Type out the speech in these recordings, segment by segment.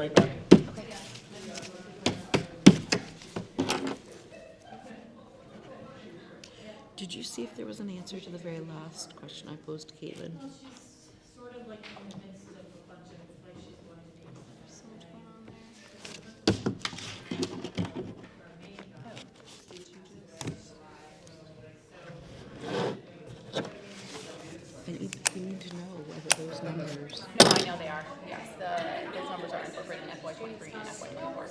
right back. Okay. Did you see if there was an answer to the very last question I posed to Caitlin? Well, she's sort of like in the midst of a bunch of like she's going to be. So much going on there. And you need to know whether those numbers, No, I know they are. Yes, those numbers are incorporated in FY23 and FY24.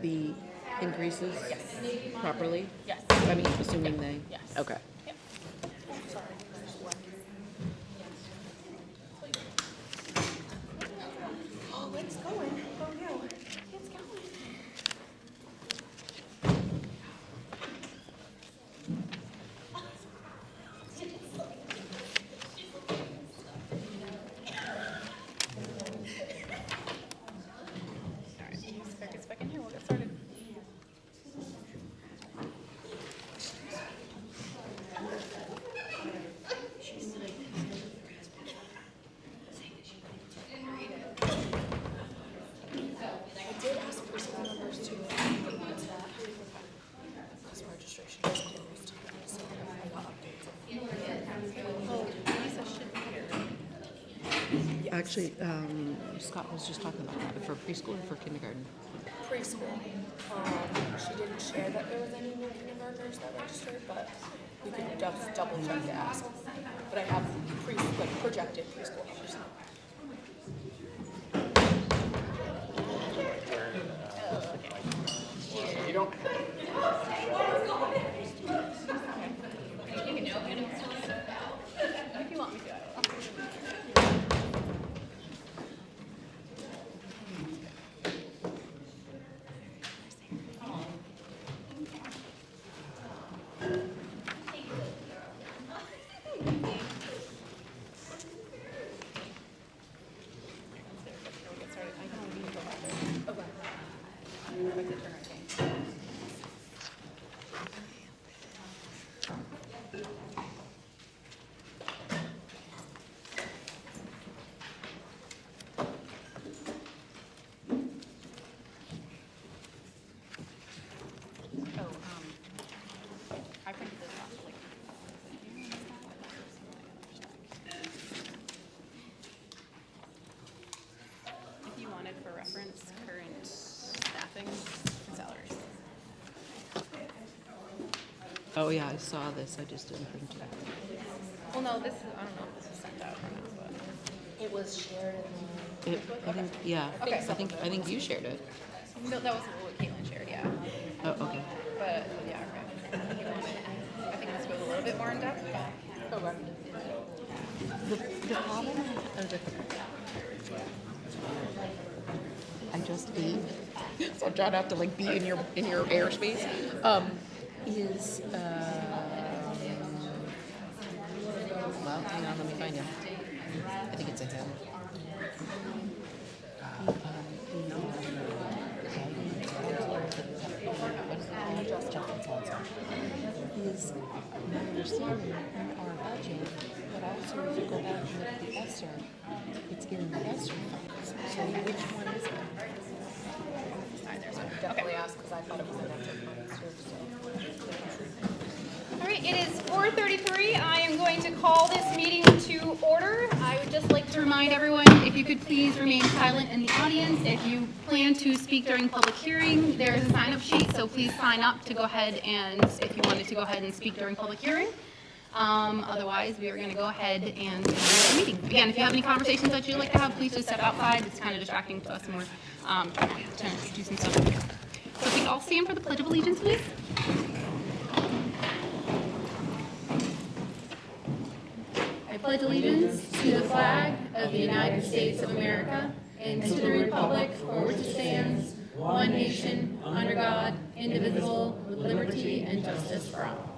the increases properly? Yes. I mean, assuming they? Yes. Okay. Yep. Oh, it's going. Oh, no. It's going. All right. Gets back in here. We'll get started. I did ask for some numbers too. What's that? This registration is closed, so I got updates. Oh, Lisa should be here. Actually, Scott was just talking about that, for preschool or for kindergarten? Preschool. She didn't share that there was any new kindergartners that registered, but we could just double check to ask. But I have projected preschool numbers. You don't. If you want me to, I will. We'll get started. I can leave the back there. Okay. I'd like to turn our thing. Oh, I printed this off like. If you wanted for reference, current staffing and salaries. Oh, yeah, I saw this, I just didn't print it. Well, no, this is, I don't know if this is sent out or not, but. It was shared in I think, yeah, Okay. I think you shared it. No, that was what Caitlin shared, yeah. Oh, okay. But, yeah, okay. If you want it, I think this goes a little bit more in depth. Okay. The problem, I just ate, so I try not to like be in your airspace, is, well, hang on, let me find him. I think it's a him. Is my understanding in our budget, but also if you go back and look at the ESSER, it's in the ESSER funds. So which one is it? Definitely ask because I thought it was an extra funds too, so. All right, it is 4:33. I am going to call this meeting to order. I would just like to remind everyone, if you could please remain silent in the audience. If you plan to speak during public hearing, there is a sign-up sheet, so please sign up to go ahead and, if you wanted to go ahead and speak during public hearing. Otherwise, we are going to go ahead and begin the meeting. Again, if you have any conversations that you'd like to have, please just step outside. It's kind of distracting to us, and we're trying to do some stuff here. So if we all stand for the Pledge of Allegiance, please. I pledge allegiance to the flag of the United States of America and to the republic for which it stands, one nation, under God, indivisible, with liberty and justice for all.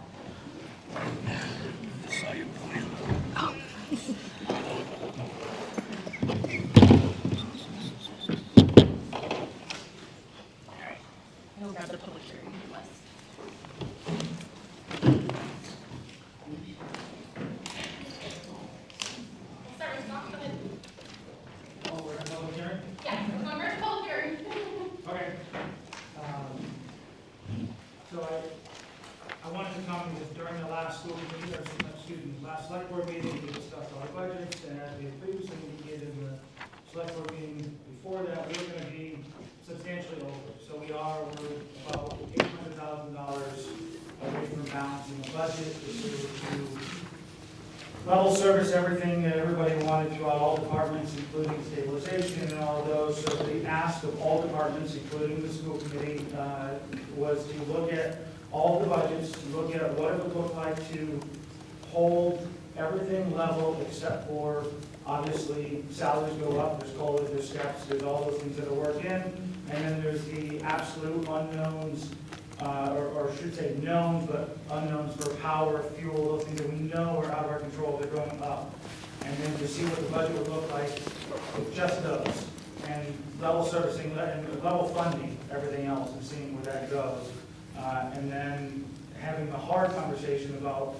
I'll grab the public hearing request. I wanted to come because during the last school committee, last select board meeting, we discussed all the budgets, and as we had previously indicated in the select board meeting before that, we were gonna be substantially over. So we're about $800,000 away from balancing the budget, to level service everything that everybody wanted throughout all departments, including stabilization and all of those. So the ask of all departments, including the school committee, was to look at all the budgets, to look at what it would look like to hold everything level except for, obviously, salaries go up, there's COLA, there's steps, there's all those things that are worked in, and then there's the absolute unknowns, or should say knowns, but unknowns for power, fuel, those things that we know are out of our control, they're going up. And then to see what the budget would look like with just those, and level servicing, and level funding everything else, and seeing where that goes. And then having a hard conversation about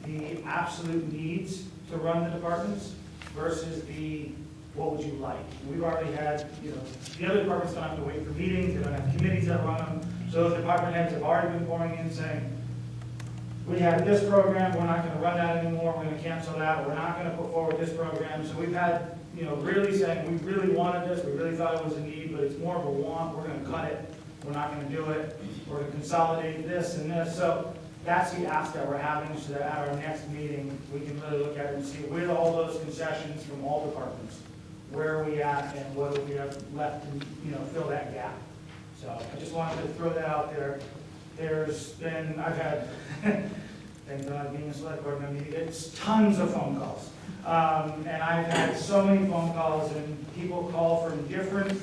the absolute needs to run the departments versus the what would you like. We've already had, the other departments don't have to wait for meetings, they don't have committees that run them. So those department heads have already been pouring in saying, we have this program, we're not going to run that anymore, we're going to cancel that, we're not going to put forward this program. So we've had, really saying, we really wanted this, we really thought it was a need, but it's more of a want, we're going to cut it, we're not going to do it, we're going to consolidate this and this. So that's the ask that we're having, so that at our next meeting, we can really look at it and see with all those concessions from all departments, where are we at and what do we have left to, fill that gap. So I just wanted to throw that out there. I've had, thank God being a select board member, it's tons of phone calls. And I've had so many phone calls, and people call from different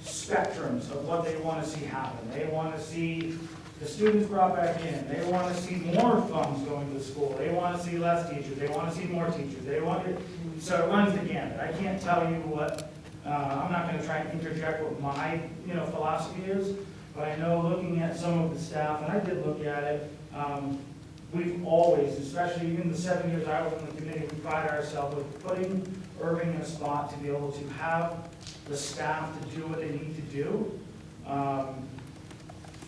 spectrums of what they want to see happen. They want to see the students brought back in. They want to see more funds going to the school. They want to see less teachers. They want to see more teachers. So it runs the gamut. I can't tell you what, I'm not going to try and interject what my, philosophy is, but I know looking at some of the staff, and I did look at it, we've always, especially even the 7 years I was on the committee, we pride ourselves with putting Erving in a spot to be able to have the staff to do what they need to do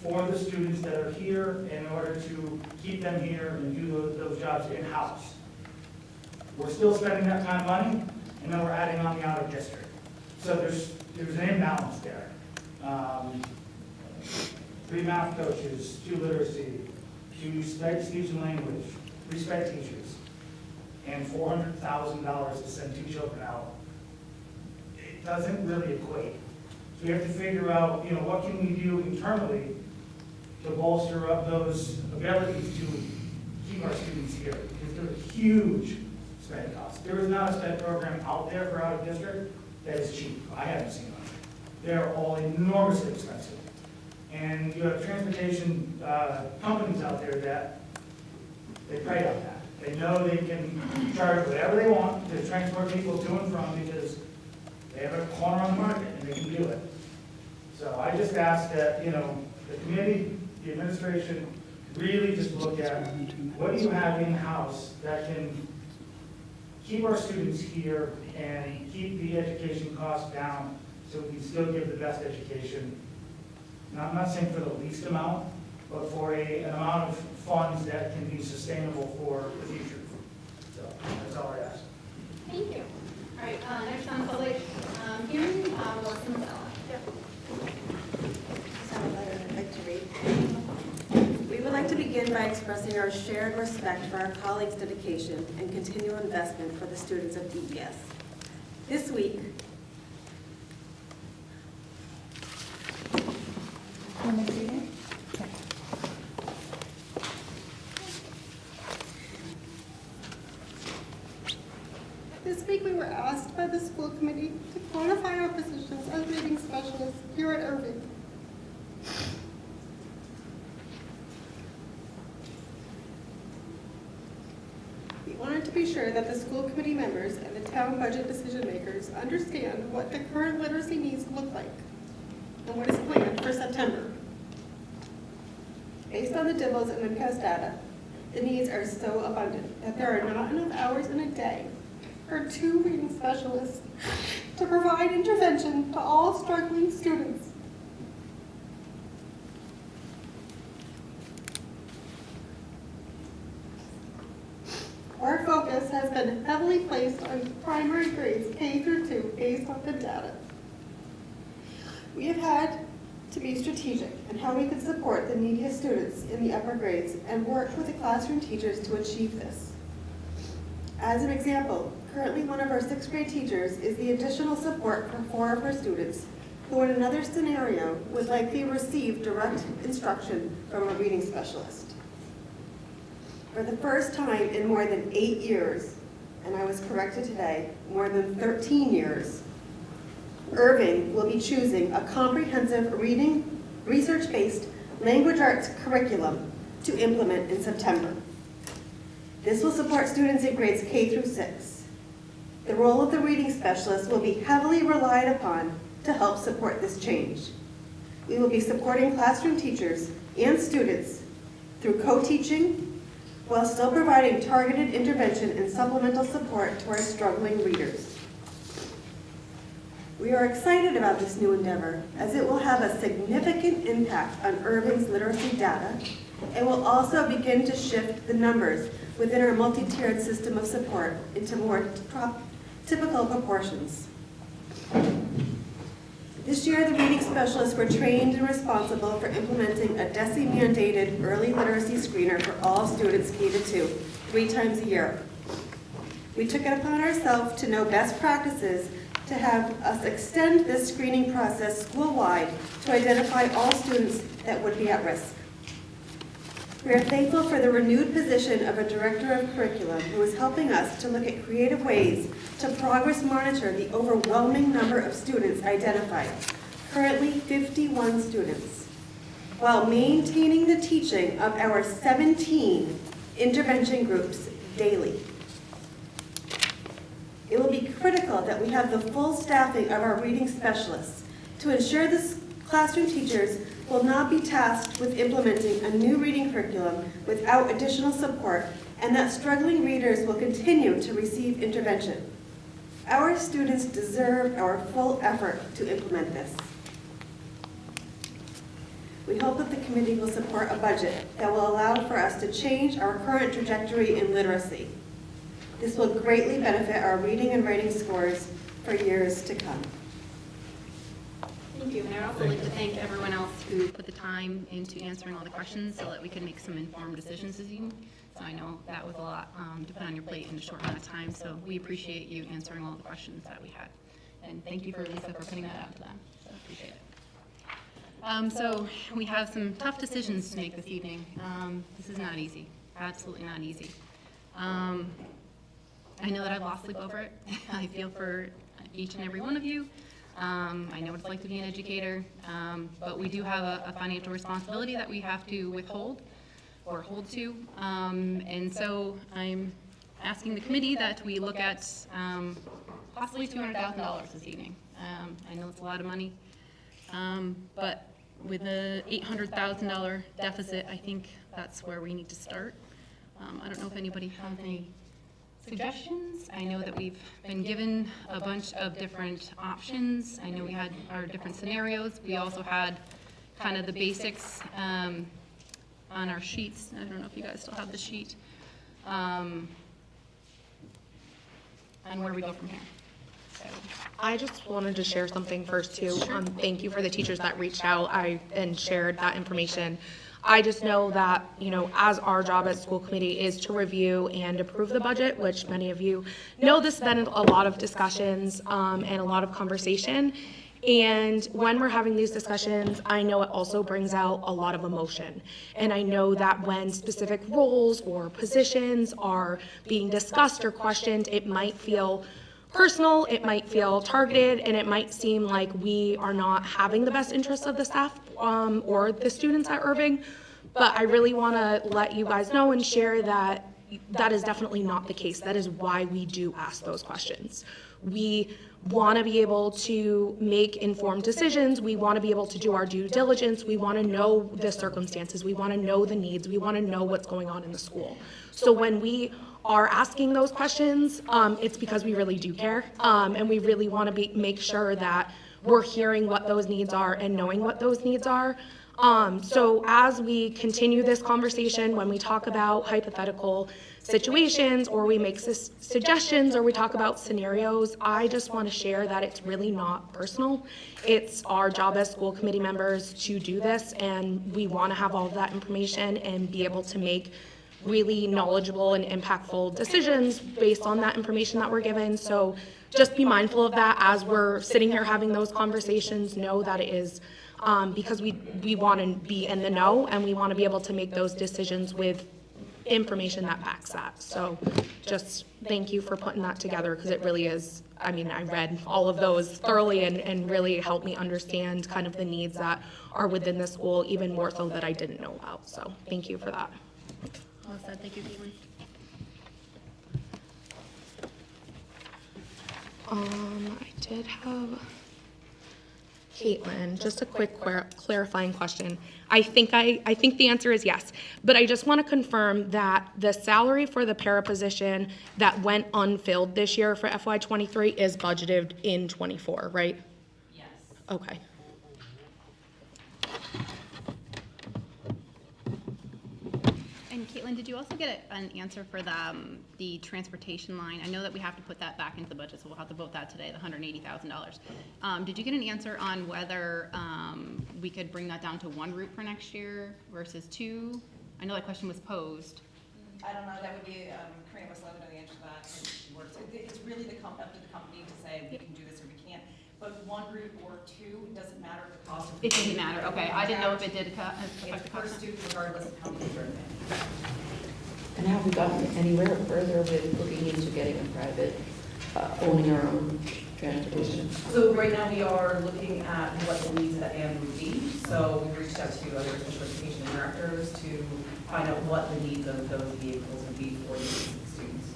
for the students that are here in order to keep them here and do those jobs in-house. We're still spending that kind of money, and then we're adding on the out-of-district. So there's an imbalance there. 3 math coaches, 2 literacy, 2 speech and language, 3 sped teachers, and $400,000 to send 2 children out. It doesn't really equate. So we have to figure out, what can we do internally to bolster up those abilities to keep our students here, because they're huge sped costs. There is not a sped program out there for out of district that is cheap. I haven't seen one. They're all enormously expensive. And you have transportation companies out there that they prey on that. They know they can charge whatever they want to transport people to and from because they have a corner on the market and they can do it. So I just ask that, the committee, the administration, really just look at what do you have in-house that can keep our students here and keep the education costs down so we can still give the best education. Now, I'm not saying for the least amount, but for an amount of funds that can be sustainable for the future. So that's all I ask. Thank you. All right, next on public hearing, Melissa Mazella. Some letter I'd like to read. We would like to begin by expressing our shared respect for our colleagues' dedication and continual investment for the students of DES. This week, we were asked by the school committee to quantify our positions as reading specialists here at Erving. We wanted to be sure that the school committee members and the town budget decision makers understand what the current literacy needs look like and what is planned for September. Based on the DIBELS and MCAS data, the needs are so abundant that there are not enough hours in a day for 2 reading specialists to provide intervention to all struggling students. focus has been heavily placed on primary grades K through 2 based on the data. We have had to be strategic in how we could support the neediest students in the upper grades and work with the classroom teachers to achieve this. As an example, currently one of our 6th grade teachers is the additional support for 4 of her students who in another scenario would likely receive direct instruction from a reading specialist. For the first time in more than 8 years, and I was corrected today, more than 13 years, Erving will be choosing a comprehensive reading, research-based language arts curriculum to implement in September. This will support students in grades K through 6. The role of the reading specialist will be heavily relied upon to help support this change. We will be supporting classroom teachers and students through co-teaching while still providing targeted intervention and supplemental support to our struggling readers. We are excited about this new endeavor as it will have a significant impact on Erving's literacy data and will also begin to shift the numbers within our multi-tiered system of support into more typical proportions. This year, the reading specialists were trained and responsible for implementing a DESE-mandated early literacy screener for all students K to 2, 3 times a year. We took it upon ourselves to know best practices to have us extend this screening process school-wide to identify all students that would be at risk. We are thankful for the renewed position of a director of curriculum who is helping us to look at creative ways to progress monitor the overwhelming number of students identified, currently 51 students, while maintaining the teaching of our 17 intervention groups daily. It will be critical that we have the full staffing of our reading specialists to ensure the classroom teachers will not be tasked with implementing a new reading curriculum without additional support, and that struggling readers will continue to receive intervention. Our students deserve our full effort to implement this. We hope that the committee will support a budget that will allow for us to change our current trajectory in literacy. This will greatly benefit our reading and writing scores for years to come. Thank you, and I'd also like to thank everyone else who put the time into answering all the questions so that we could make some informed decisions this evening. So I know that was a lot to put on your plate in a short amount of time, so we appreciate you answering all the questions that we had. And thank you for Lisa for putting that out to them, so appreciate it. So we have some tough decisions to make this evening. This is not easy, absolutely not easy. I know that I've lost sleep over it. I feel for each and every one of you. I know what it's like to be an educator, but we do have a financial responsibility that we have to withhold or hold to. And so I'm asking the committee that we look at possibly $200,000 this evening. I know it's a lot of money, but with a $800,000 deficit, I think that's where we need to start. I don't know if anybody has any suggestions. I know that we've been given a bunch of different options. I know we had our different scenarios. We also had kind of the basics on our sheets. I don't know if you guys still have the sheet. And where we go from here. So. I just wanted to share something first too. Thank you for the teachers that reached out and shared that information. I just know that, you know, as our job as school committee is to review and approve the budget, which many of you know, this has been a lot of discussions and a lot of conversation. And when we're having these discussions, I know it also brings out a lot of emotion. And I know that when specific roles or positions are being discussed or questioned, it might feel personal, it might feel targeted, and it might seem like we are not having the best interests of the staff or the students at Erving. But I really want to let you guys know and share that that is definitely not the case. That is why we do ask those questions. We want to be able to make informed decisions. We want to be able to do our due diligence. We want to know the circumstances. We want to know the needs. We want to know what's going on in the school. So when we are asking those questions, it's because we really do care, and we really want to make sure that we're hearing what those needs are and knowing what those needs are. So as we continue this conversation, when we talk about hypothetical situations, or we make suggestions, or we talk about scenarios, I just want to share that it's really not personal. It's our job as school committee members to do this, and we want to have all of that information and be able to make really knowledgeable and impactful decisions based on that information that we're given. So just be mindful of that as we're sitting here having those conversations. Know that it is because we want to be in the know, and we want to be able to make those decisions with information that backs that. So just thank you for putting that together, because it really is, I mean, I read all of those thoroughly and really helped me understand kind of the needs that are within the school, even more so that I didn't know about. So thank you for that. Well said, thank you, Caitlin. I did have Caitlin, just a quick clarifying question. I think the answer is yes, but I just want to confirm that the salary for the para position that went unfilled this year for FY23 is budgeted in '24, right? Yes. Okay. And Caitlin, did you also get an answer for the transportation line? I know that we have to put that back into the budget, so we'll have to vote that today, the $180,000. Did you get an answer on whether we could bring that down to one route for next year versus two? I know that question was posed. I don't know, that would be, Karina was letting know the answer to that, and she works, it's really up to the company to say we can do this or we can't. But one route or two, it doesn't matter if the cost of. It didn't matter, okay, I didn't know if it did affect It's the per cost. student regardless of how many are in. And have we gotten anywhere further with looking into getting a private, owning our own transportation? So right now we are looking at what the needs of the end would be. So we reached out to other special education directors to find out what the needs of those vehicles would be for the students.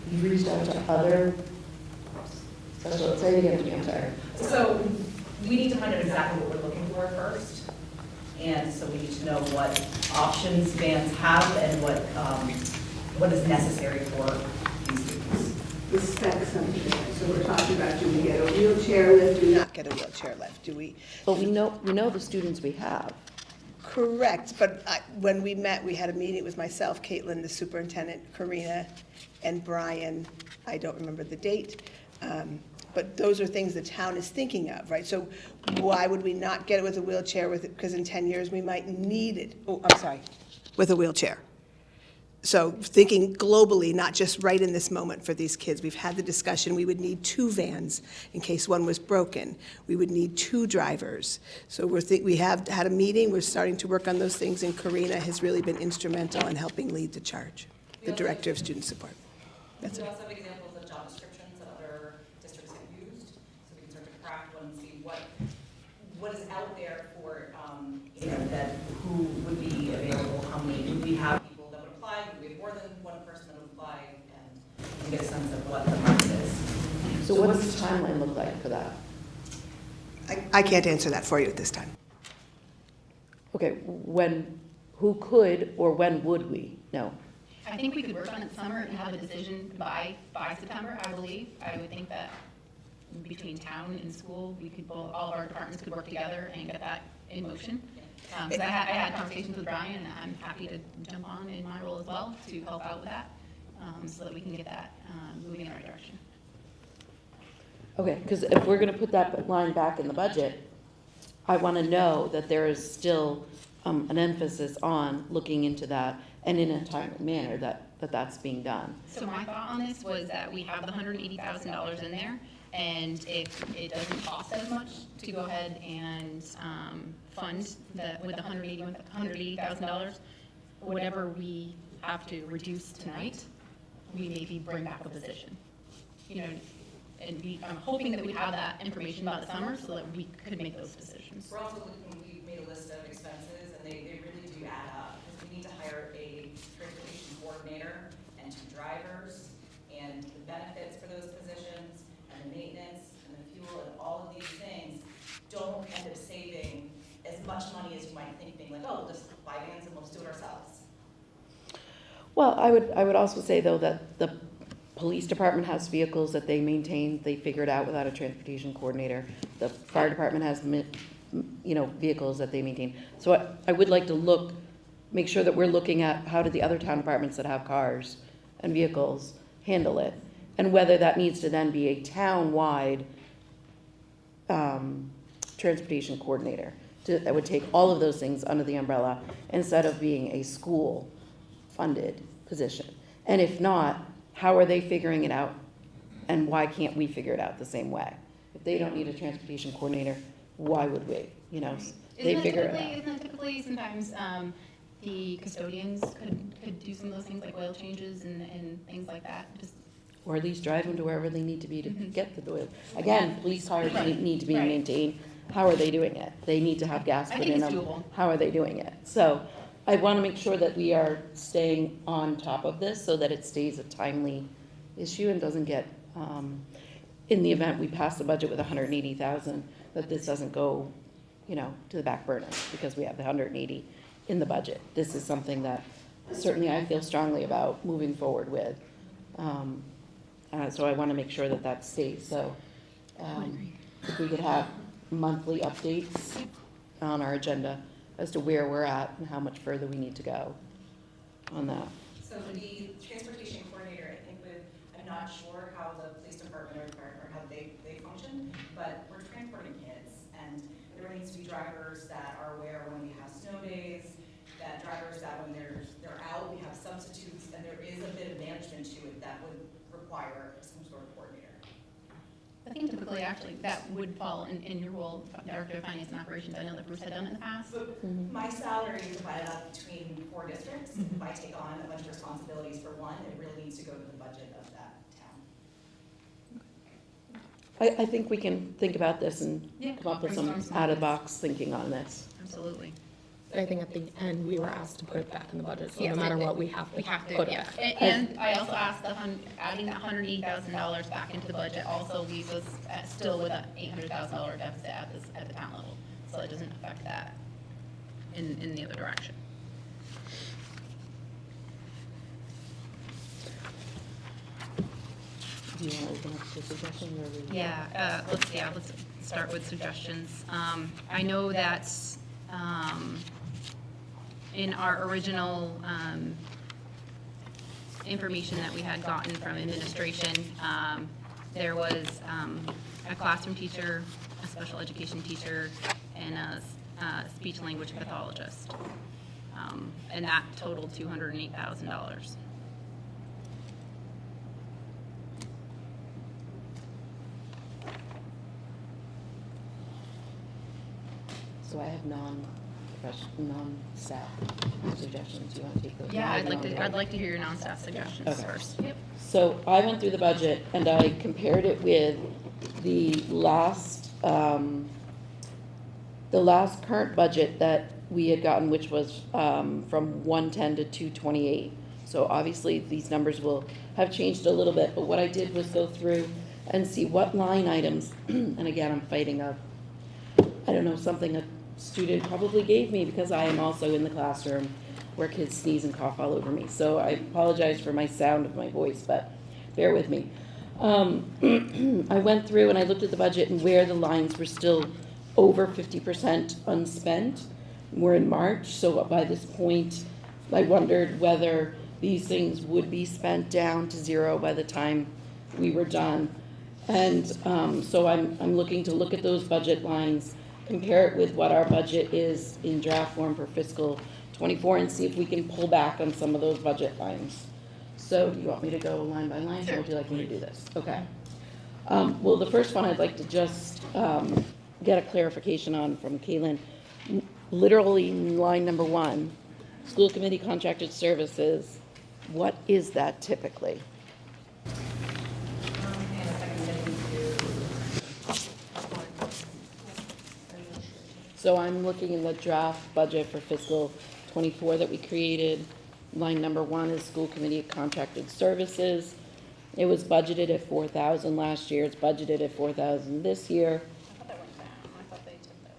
You reached out to other special, say it again to me, I'm sorry. So we need to find out exactly what we're looking for first. And so we need to know what options vans have and what is necessary for these students. The specs of the van. So we're talking about, do we get a wheelchair lift, do we not get a wheelchair lift? Do we? But we know the students we have. Correct, but when we met, we had a meeting, it was myself, Caitlin, the superintendent, Karina, and Brian, I don't remember the date, but those are things the town is thinking of, right? So why would we not get it with a wheelchair, because in 10 years, we might need it, with a wheelchair. So thinking globally, not just right in this moment for these kids. We've had the discussion, we would need 2 vans in case one was broken. We would need 2 drivers. So we have had a meeting, we're starting to work on those things, and Karina has really been instrumental in helping lead the charge, the Director of Student Support. That's We it. also have examples of job descriptions that other districts have used, so we can start to craft one and see what is out there for, that who would be available, how many, do we have people that would apply, do we have more than one person that would apply, and get a sense of what the market is. So what's the timeline look like for that? I can't answer that for you at this time. Okay, who could or when would we know? I think we could work on it summer and have a decision by September, I believe. I would think that between town and school, all of our departments could work together and get that in motion. Because I had conversations with Brian, and I'm happy to jump on in my role as well to help out with that, so that we can get that moving in the right direction. Okay, because if we're gonna put that line back in the budget, I want to know that there is still an emphasis on looking into that and in a timely manner that's being done. So my thought on this was that we have the $180,000 in there, and if it doesn't cost as much to go ahead and fund with the $180,000, whatever we have to reduce tonight, we maybe bring back a position. And I'm hoping that we have that information by the summer so that we could make those decisions. We're also we made a list of expenses, and they really do add up, because we need to hire a transportation coordinator and 2 drivers, and the benefits for those positions, and the maintenance, and the fuel, and all of these things don't end up saving as much money as you might think, being like, oh, we'll just buy vans and we'll just do it ourselves. Well, I would also say though that the police department has vehicles that they maintain, they figure it out without a transportation coordinator. The fire department has, vehicles that they maintain. So I would like to make sure that we're looking at how do the other town departments that have cars and vehicles handle it? And whether that needs to then be a town-wide transportation coordinator that would take all of those things under the umbrella instead of being a school-funded position. And if not, how are they figuring it out? And why can't we figure it out the same way? If they don't need a transportation coordinator, why would we? They figure it out. Isn't it typically sometimes the custodians could do some of those things like oil changes and things like that? Just Or at least drive them to wherever they need to be to get the oil. Again, police cars need to be Right. maintained. How are they doing it? They need to have gas I put think in it's them. doable. How are they doing it? So I want to make sure that we are staying on top of this so that it stays a timely issue and doesn't get, in the event we pass the budget with 180,000, that this doesn't go, to the back burner because we have the 180 in the budget. This is something that certainly I feel strongly about moving forward with. So I want to make sure that that stays. So if we could have monthly updates on our agenda as to where we're at and how much further we need to go on that. So the transportation coordinator, I think I'm not sure how the police department or how they function, but we're transporting kids, and there needs to be drivers that are aware when we have snow days, that drivers that when they're out, we have substitutes, and there is a bit of management to it that would require some sort of coordinator. I think typically, actually, that would fall in your role, Director of Finance and Operations. I know that Bruce had done it in the past. But my salary is divided up between 4 districts. If I take on a bunch of responsibilities for one, it really needs to go to the budget of that town. I think we can think about this and Yeah. come up with some out-of-the-box thinking on this. Absolutely. I think at the end, we were asked to put it back in the budget, so Yes, no matter what, we have to put it yeah. back. And I also asked adding that $180,000 back into the budget also leaves us still with an $800,000 deficit at the town level. So it doesn't affect that in the other direction. Do you want to open up to suggestions or? Let's start with suggestions. I know that, in our original, information that we had gotten from administration, there was, a classroom teacher, a special education teacher, and a speech language pathologist. And that totaled $208,000. So I have non-staff suggestions. You want to take those? Yeah, I'd like to hear your non-staff suggestions Okay. first. Yep. So I went through the budget and I compared it with the last current budget that we had gotten, which was from 110 to 228. So obviously, these numbers will have changed a little bit, but what I did was go through and see what line items, and again, I'm fighting something a student probably gave me because I am also in the classroom where kids sneeze and cough all over me. So I apologize for my sound of my voice, but bear with me. I went through and I looked at the budget and where the lines were still over 50% unspent. We're in March, so by this point, I wondered whether these things would be spent down to zero by the time we were done. And so I'm looking to look at those budget lines, compare it with what our budget is in draft form for fiscal '24 and see if we can pull back on some of those budget lines. So do you want me to go line by line, or would you like me to do this? Okay. Well, the first one I'd like to just get a clarification on from Caitlin. Literally line number 1, school committee contracted services, what is that typically? So I'm looking in the draft budget for fiscal '24 that we created. Line number 1 is school committee contracted services. It was budgeted at 4,000 last year. It's budgeted at 4,000 this year. I thought that went down. I thought they took that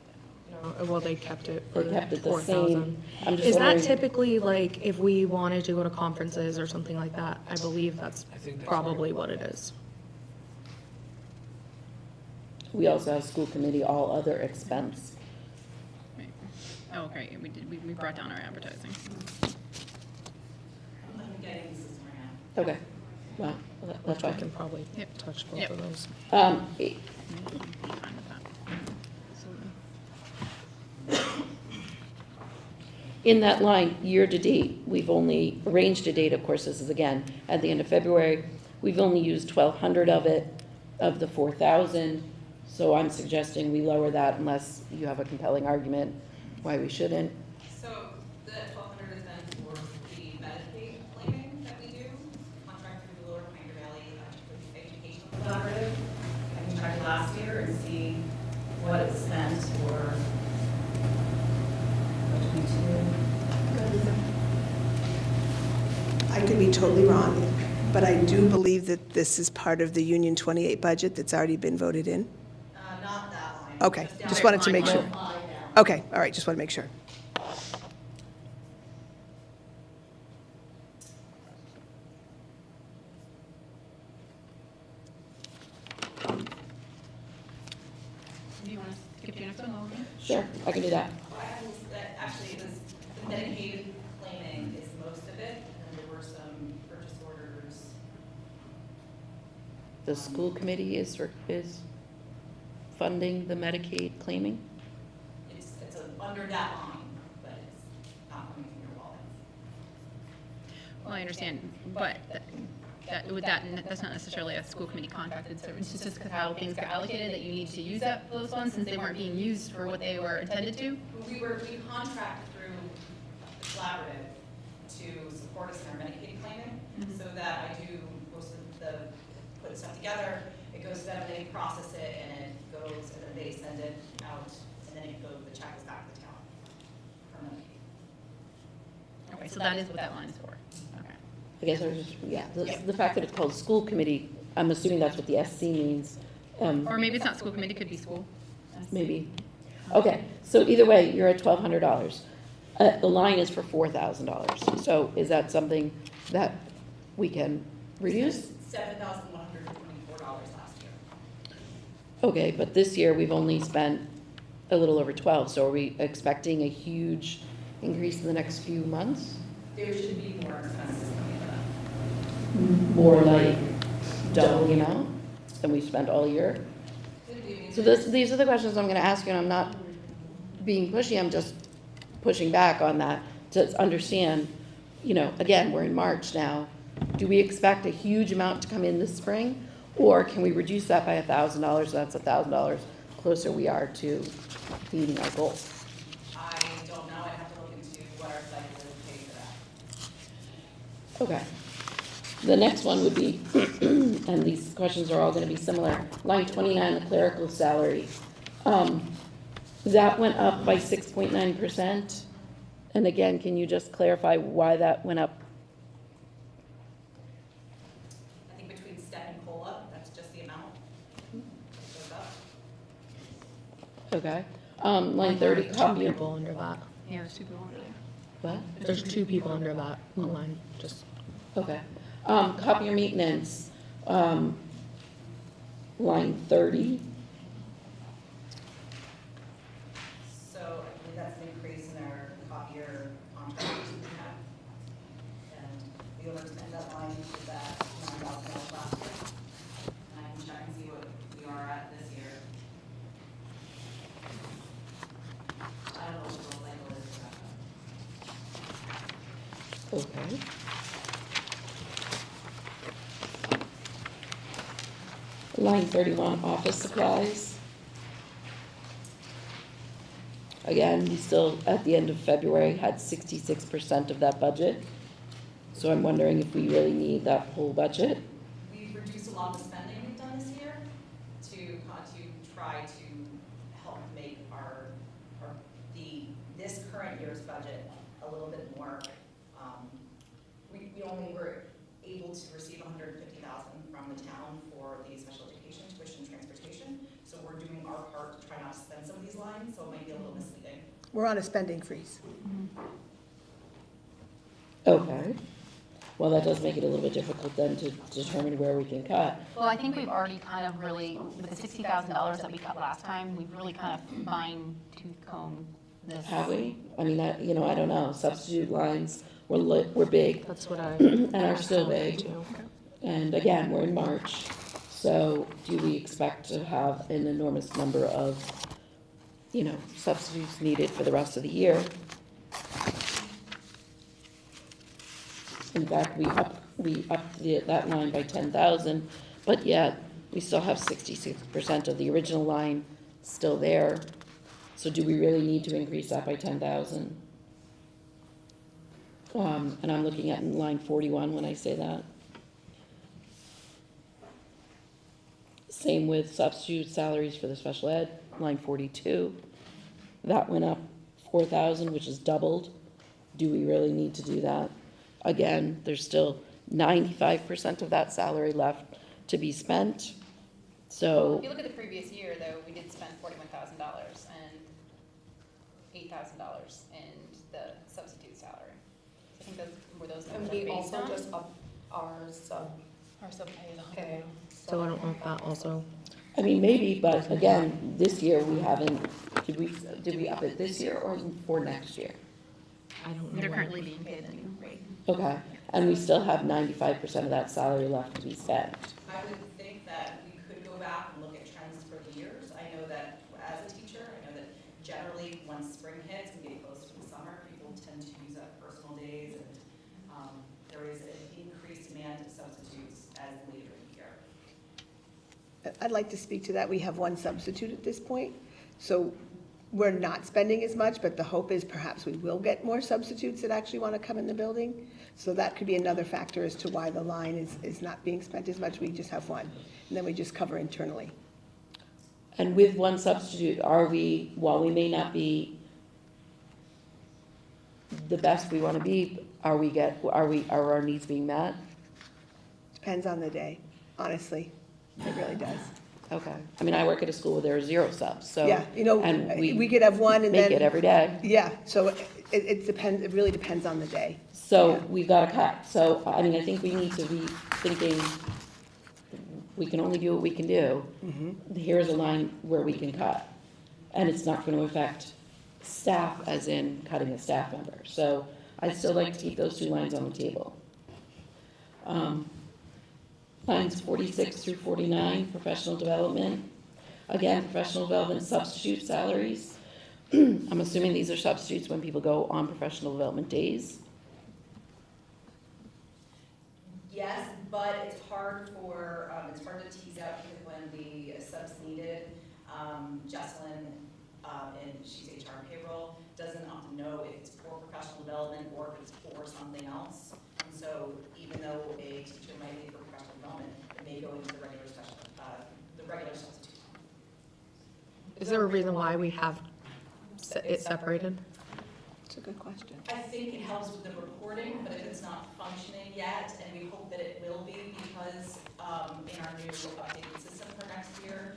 down. No, well, they kept it They for kept it the 4,000. same. I'm just Is that wondering, typically like if we wanted to go to conferences or something like that? I believe that's probably what it is. we also have school committee, all other expense. Oh, okay, we brought down our advertising. I'm getting the system right now. Okay, well, that's I fine. can probably Yep. touch both Yep. of those. It- Fine with that. Absolutely. In that line, year-to-date, we've only, arranged to date, of course, this is again, at the end of February, we've only used 1,200 of it, of the 4,000, so I'm suggesting we lower that unless you have a compelling argument why we shouldn't. So the 1,200 is then for the Medicaid claiming that we do, contract through the Lower Pioneer Valley Educational Collaborative. I can check last year and see what it was spent for. I could be totally wrong, but I do believe that this is part of the Union 28 budget that's already been voted in. Not that line. Okay, down just at wanted to line make sure. 5 down. Okay, all right, just want to make sure. Do you want to skip to your next one? Lauren? Sure, I can do that. I have this- that actually, it was the Medicaid claiming is most of it, and there were some purchase orders. The school committee is funding the Medicaid claiming? It's under that line, but it's not coming from your wallet. Well, I understand, but that's not necessarily a school committee contracted service. It's just because how things got allocated that you need to use those funds since they weren't being used for what they were intended to. We contract through the collaborative to support us in our Medicaid claiming, so that I do most of the, put stuff together, it goes to them, they process it, and it goes, and then they send it out, and then it goes, the check goes back to the town for Medicaid. Okay, so that is what that line is for. Okay. I guess I was just, yeah, the fact that it's called school committee, I'm assuming that's what the SC means. Or maybe it's not school committee, it could be school. Maybe. Okay, so either way, you're at $1,200. The line is for $4,000. So is that something that we can reduce? $7,124 last year. Okay, but this year, we've only spent a little over 12, so are we expecting a huge increase in the next few months? There should be more expenses coming in that. More like double the amount than we spent all year? So these are the questions I'm gonna ask you, and I'm not being pushy, I'm just pushing back on that to understand, again, we're in March now. Do we expect a huge amount to come in this spring? Or can we reduce that by $1,000, so that's $1,000 closer we are to meeting our goal? I don't know, I have to look into what our cycle is paid for that. Okay. The next one would be, and these questions are all gonna be similar, line 29, the clerical salary. That went up by 6.9%. And again, can you just clarify why that went up? I think between step and COLA, that's just the amount that goes up. Okay. Line 30, Two copy. people under that. Yeah, there's two people under there. What? There's two people under that line, just. Okay. Copier maintenance, line 30. So I believe that's an increase in our copier contract we have. And we overspent that line with that $9,000 last year. And I can check and see what we are at this year. I don't know what the cycle is for that. Okay. Line 31, office supplies. Again, we still, at the end of February, had 66% of that budget. So I'm wondering if we really need that whole budget. We've reduced a lot of the spending we've done this year to try to help make this current year's budget a little bit more. We only were able to receive $150,000 from the town for the special education tuition and transportation. So we're doing our part to try not to spend some of these lines, so it might be a little misleading. We're on a spending freeze. Okay. Well, that does make it a little bit difficult then to determine where we can cut. Well, I think we've already kind of really, with the $60,000 that we cut last time, we've really kind of fine tooth comb this. Have we? I mean, I don't know. Substitute lines were big That's what I. and are still big. too. And again, we're in March. So do we expect to have an enormous number of, substitutes needed for the rest of the year? In fact, we upped that line by 10,000, but yet we still have 66% of the original line still there. So do we really need to increase that by 10,000? And I'm looking at line 41 when I say that. Same with substitute salaries for the special ed, line 42. That went up 4,000, which is doubled. Do we really need to do that? Again, there's still 95% of that salary left to be spent. So, If you look at the previous year, though, we did spend $41,000 and $8,000 in the substitute salary. So I think were those And numbers we based also on? just upped our sub Our sub-pay is pay, so I don't know if that also. I mean, maybe, but again, this year we haven't, did we up it this year or for next year? I don't know. They're what- currently being paid the new rate. Okay, and we still have 95% of that salary left to be spent. I would think that we could go back and look at trends for the years. I know that as a teacher, I know that generally when spring hits and get close to the summer, people tend to use up personal days, and there is an increased demand of substitutes as later in the year. I'd like to speak to that. We have one substitute at this point, so we're not spending as much, but the hope is perhaps we will get more substitutes that actually want to come in the building. So that could be another factor as to why the line is not being spent as much. We just have one, and then we just cover internally. And with one substitute, while we may not be the best we want to be, are our needs being met? Depends on the day, honestly. It really does. Okay. I mean, I work at a school where there are 0 subs, so. Yeah, And we could have one and then. make it every day. Yeah, so it depends, it really depends on the day. So Yeah. we've got to cut. So, I mean, I think we need to be thinking, we can only do what we can do. Here's a line where we can cut. And it's not going to affect staff, as in cutting a staff member. So I'd still like to keep those 2 lines on the table. Lines 46 through 49, professional development. Again, professional development substitute salaries. I'm assuming these are substitutes when people go on professional development days. Yes, but it's hard to tease out because when the sub's needed, Jesselyn, and she's HR and payroll, doesn't often know if it's for professional development or if it's for something else. And so even though a teacher might be for professional development, it may go into the regular substitute. Is there a reason why we have it separated? It's a good question. I think it helps with the reporting, but if it's not functioning yet, and we hope that it will be because in our new updated system for next year,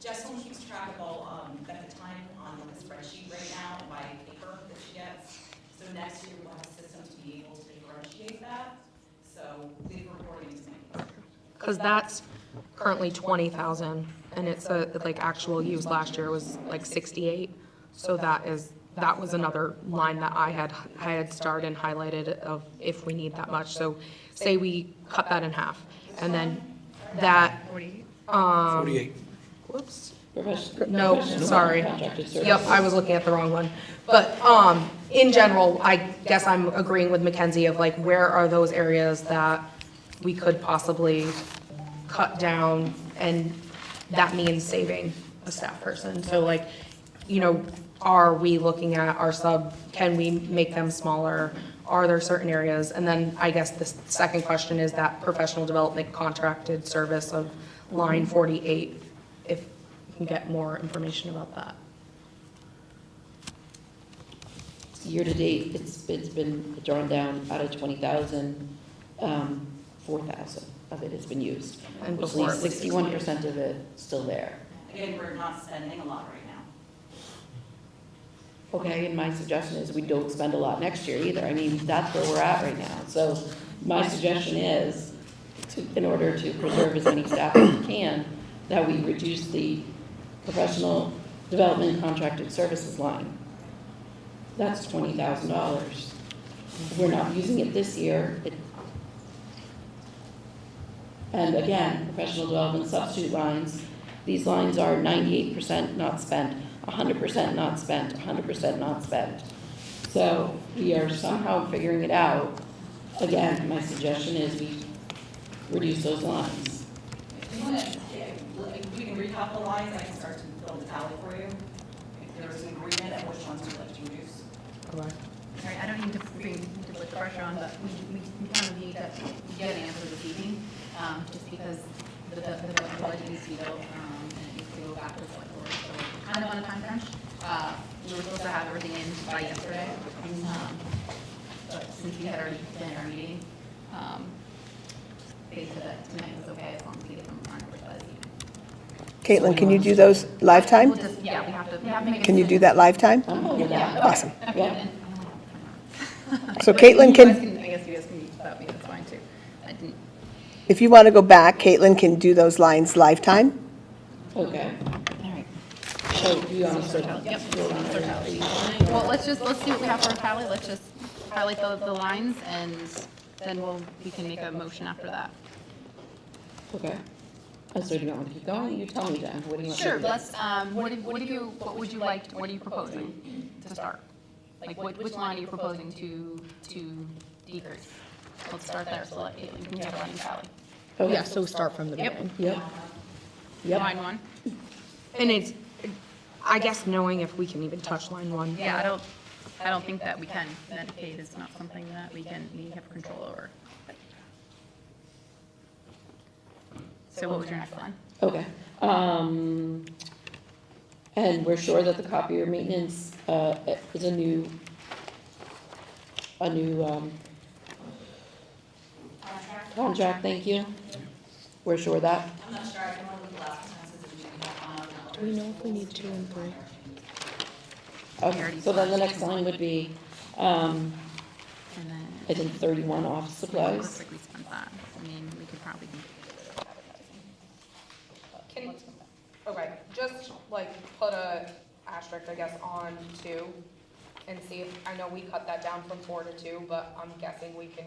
Jesselyn keeps track of all benefit time on the spreadsheet right now and by paper that she gets. So next year we'll have a system to be able to differentiate that. So the reporting is making. Because that's currently 20,000, and it's like actual use last year was like 68. So that was another line that I had starred and highlighted of if we need that much. So say we cut that in half, and then that, 48. whoops. No, No, sorry. Contracted service. Yep, I was looking at the wrong one. But in general, I guess I'm agreeing with Mackenzie of like, where are those areas that we could possibly cut down, and that means saving a staff person. So like, are we looking at our sub, can we make them smaller? Are there certain areas? And then I guess the second question is that professional development contracted service of line 48, if we can get more information about that. Year to date, it's been drawn down out of 20,000, 4,000 of it has been used. And Which before leaves it was 61% of it still there. Again, we're not spending a lot right Okay, and my suggestion is we don't spend a lot next year either. I mean, that's where we're at right now. So my suggestion is, in order to preserve as many staff as we can, that we reduce the professional development contracted services line. That's $20,000. If we're not using it this year, and again, professional development substitute lines, these lines are 98% not spent, 100% not spent, 100% not spent. So we are somehow figuring it out. Again, my suggestion is we reduce those lines. If you want to, if we can recap the lines, I can start to build the tally for you. If there's an agreement of which ones you'd like to reduce. Sorry, I don't need to put the pressure on, but we kind of need to get an answer this evening, just because the budget needs to be built, and it needs to go back to the select board, so we're kind of on a time crunch. We were supposed to have everything in by yesterday, but since we had already planned our meeting, they said that tonight was okay as long as we get them on by this evening. Caitlin, can you do those lifetime? We'll just, yeah, we have to make a Can you do decision. that lifetime? I'm all with that. Yeah, okay. Awesome. Yeah. So But Caitlin you can- guys I guess you guys can vote me, that's fine too. I didn't, If you want to go back, Caitlin can do those lines lifetime. Okay. all right. So do you want to sort of Yep. go around every line? Well, let's see what we have for a tally, let's just highlight the lines, and then we can make a motion after that. Okay. So do you want to keep going? You tell me, Jen. What do you want? Sure, let's, what would you like, what are you proposing to start? Like, which line are you proposing to decrease? Let's start there, so let Caitlin, can you have a running tally? Okay. Yeah, so start from the Yep. beginning. Yep. Yep. Line one? And it's, I guess knowing if we can even touch line one. Yeah, I don't think that we can. Medicaid is not something that we have control over. So what was your next line? Okay. And we're sure that the copier maintenance is a new contract, thank you. We're sure of that. I'm not sure, I can only look at the last expenses that we have on. Do we know if we need 2 and 3? Okay, so then the next line would be, And then. I think 31 office Looks supplies. like we spent that. I mean, we could probably. Can, okay, just like put a asterisk, I guess, on 2 and see if, I know we cut that down from 4 to 2, but I'm guessing we can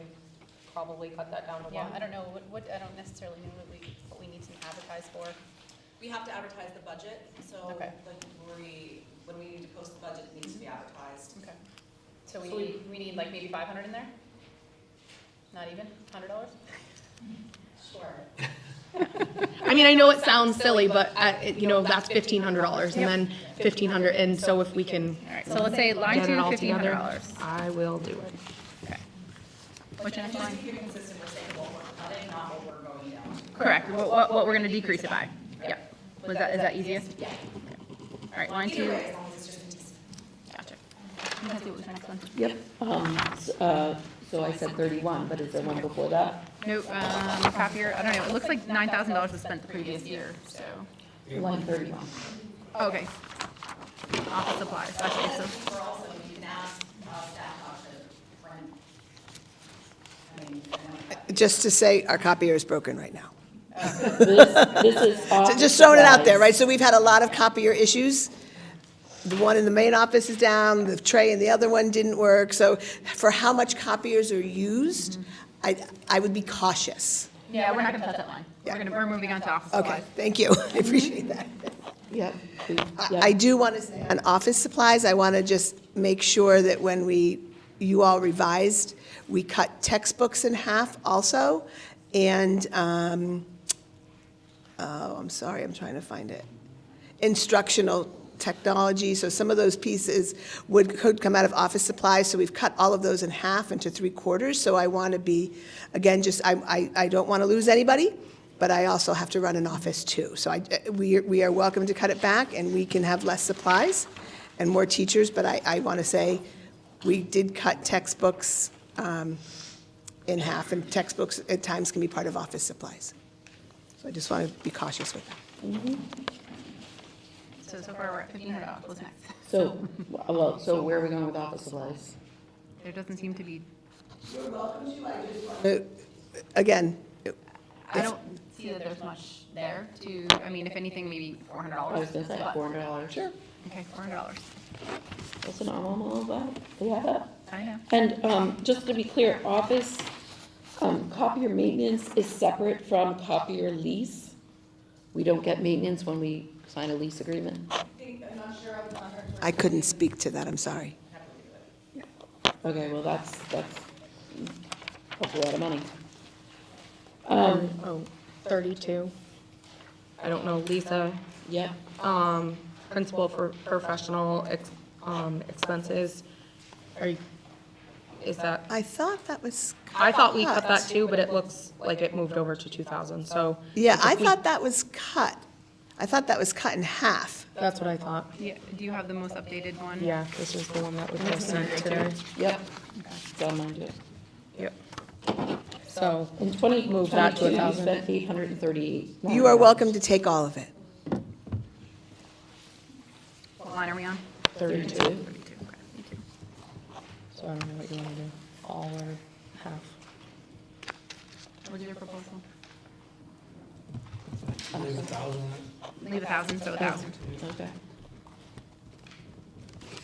probably cut that down to 1. Yeah, I don't know, I don't necessarily know what we need to advertise for. We have to advertise the budget, so Okay. when we need to post the budget, it needs to be advertised. Okay. So we need like maybe 500 in there? Not even, $100? Sure. I mean, I know it sounds silly, but, you know, that's $1,500 and then 1,500, and so if we can All right, so let's say line get 2, it all together, $1,500. I will do it. Okay. What's your next Just line? to keep it consistent, we're saying what we're cutting, not what we're going down. Correct, what we're gonna decrease it by. Yeah. Is that easiest? Yeah. All right, line 2. Either way, as long as it's just consistent. Gotcha. You guys see what was the next one? Yep. So I said 31, but is there one before that? No, copier, I don't know, it looks like $9,000 was spent the previous year, so. Line 31. Okay. Office supplies, okay, so, For also, you can ask staff how to print. I mean, I know. Just to say, our copier is broken right now. This is So office just throwing it out there, supplies. right? So we've had a lot of copier issues. The one in the main office is down, the tray in the other one didn't work. So for how much copiers are used, I would be cautious. yeah, we're not gonna touch that line. Yeah. We're moving on to office Okay, supplies. thank you. I appreciate that. Yep. I do want to say on office supplies, I want to just make sure that when you all revised, we cut textbooks in half also. And, I'm sorry, I'm trying to find it. Instructional technology, so some of those pieces could come out of office supplies, so we've cut all of those in half into 3/4. So I want to be, again, I don't want to lose anybody, but I also have to run an office too. So we are welcome to cut it back, and we can have less supplies and more teachers, but I want to say, we did cut textbooks in half, and textbooks at times can be part of office supplies. So I just want to be cautious with that. so far we're at $1,500. What's next? So, well, so where are we going with office supplies? There doesn't seem to be, Again, I don't see that there's much there to, I mean, if anything, maybe $400. I was gonna say $400. Sure. Okay, $400. That's an normal, but they add up. I know. And just to be clear, office copier maintenance is separate from copier lease. We don't get maintenance when we sign a lease agreement. I couldn't speak to that, I'm sorry. Okay, well, that's a lot of money. Oh, 32. I don't know, Lisa, Yeah, principal for professional expenses. Are you, is that, I thought that was. I thought we cut that too, but it looks like it moved over to 2,000, so. Yeah, I thought that was cut. I thought that was cut in half. That's what I thought. Yeah, do you have the most updated one? Yeah, this is the one that was just sent today. yep. It's on mine too. Yep. So, In 2022, Move that to you 1,000. spent 838. You are welcome to take all of it. What line are we on? 32. 32, okay, me too. so I don't know what you want to do, all or half. What's your proposal? Leave 1,000. Leave 1,000, so 1,000. Okay.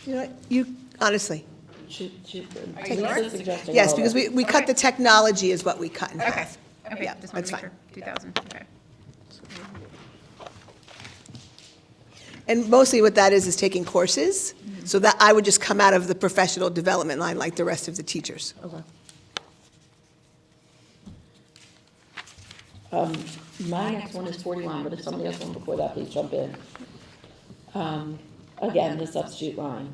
You know what, you, honestly, Should, you sure? suggesting yes, all because that. we cut the technology is what we cut in Okay, half. okay, Yeah, just want that's to make fine. sure. 2,000, okay. And mostly what that is taking courses, so that I would just come out of the professional development line like the rest of the teachers. Okay. My next one is 41, but if somebody else wants before that, please jump in. Again, the substitute line.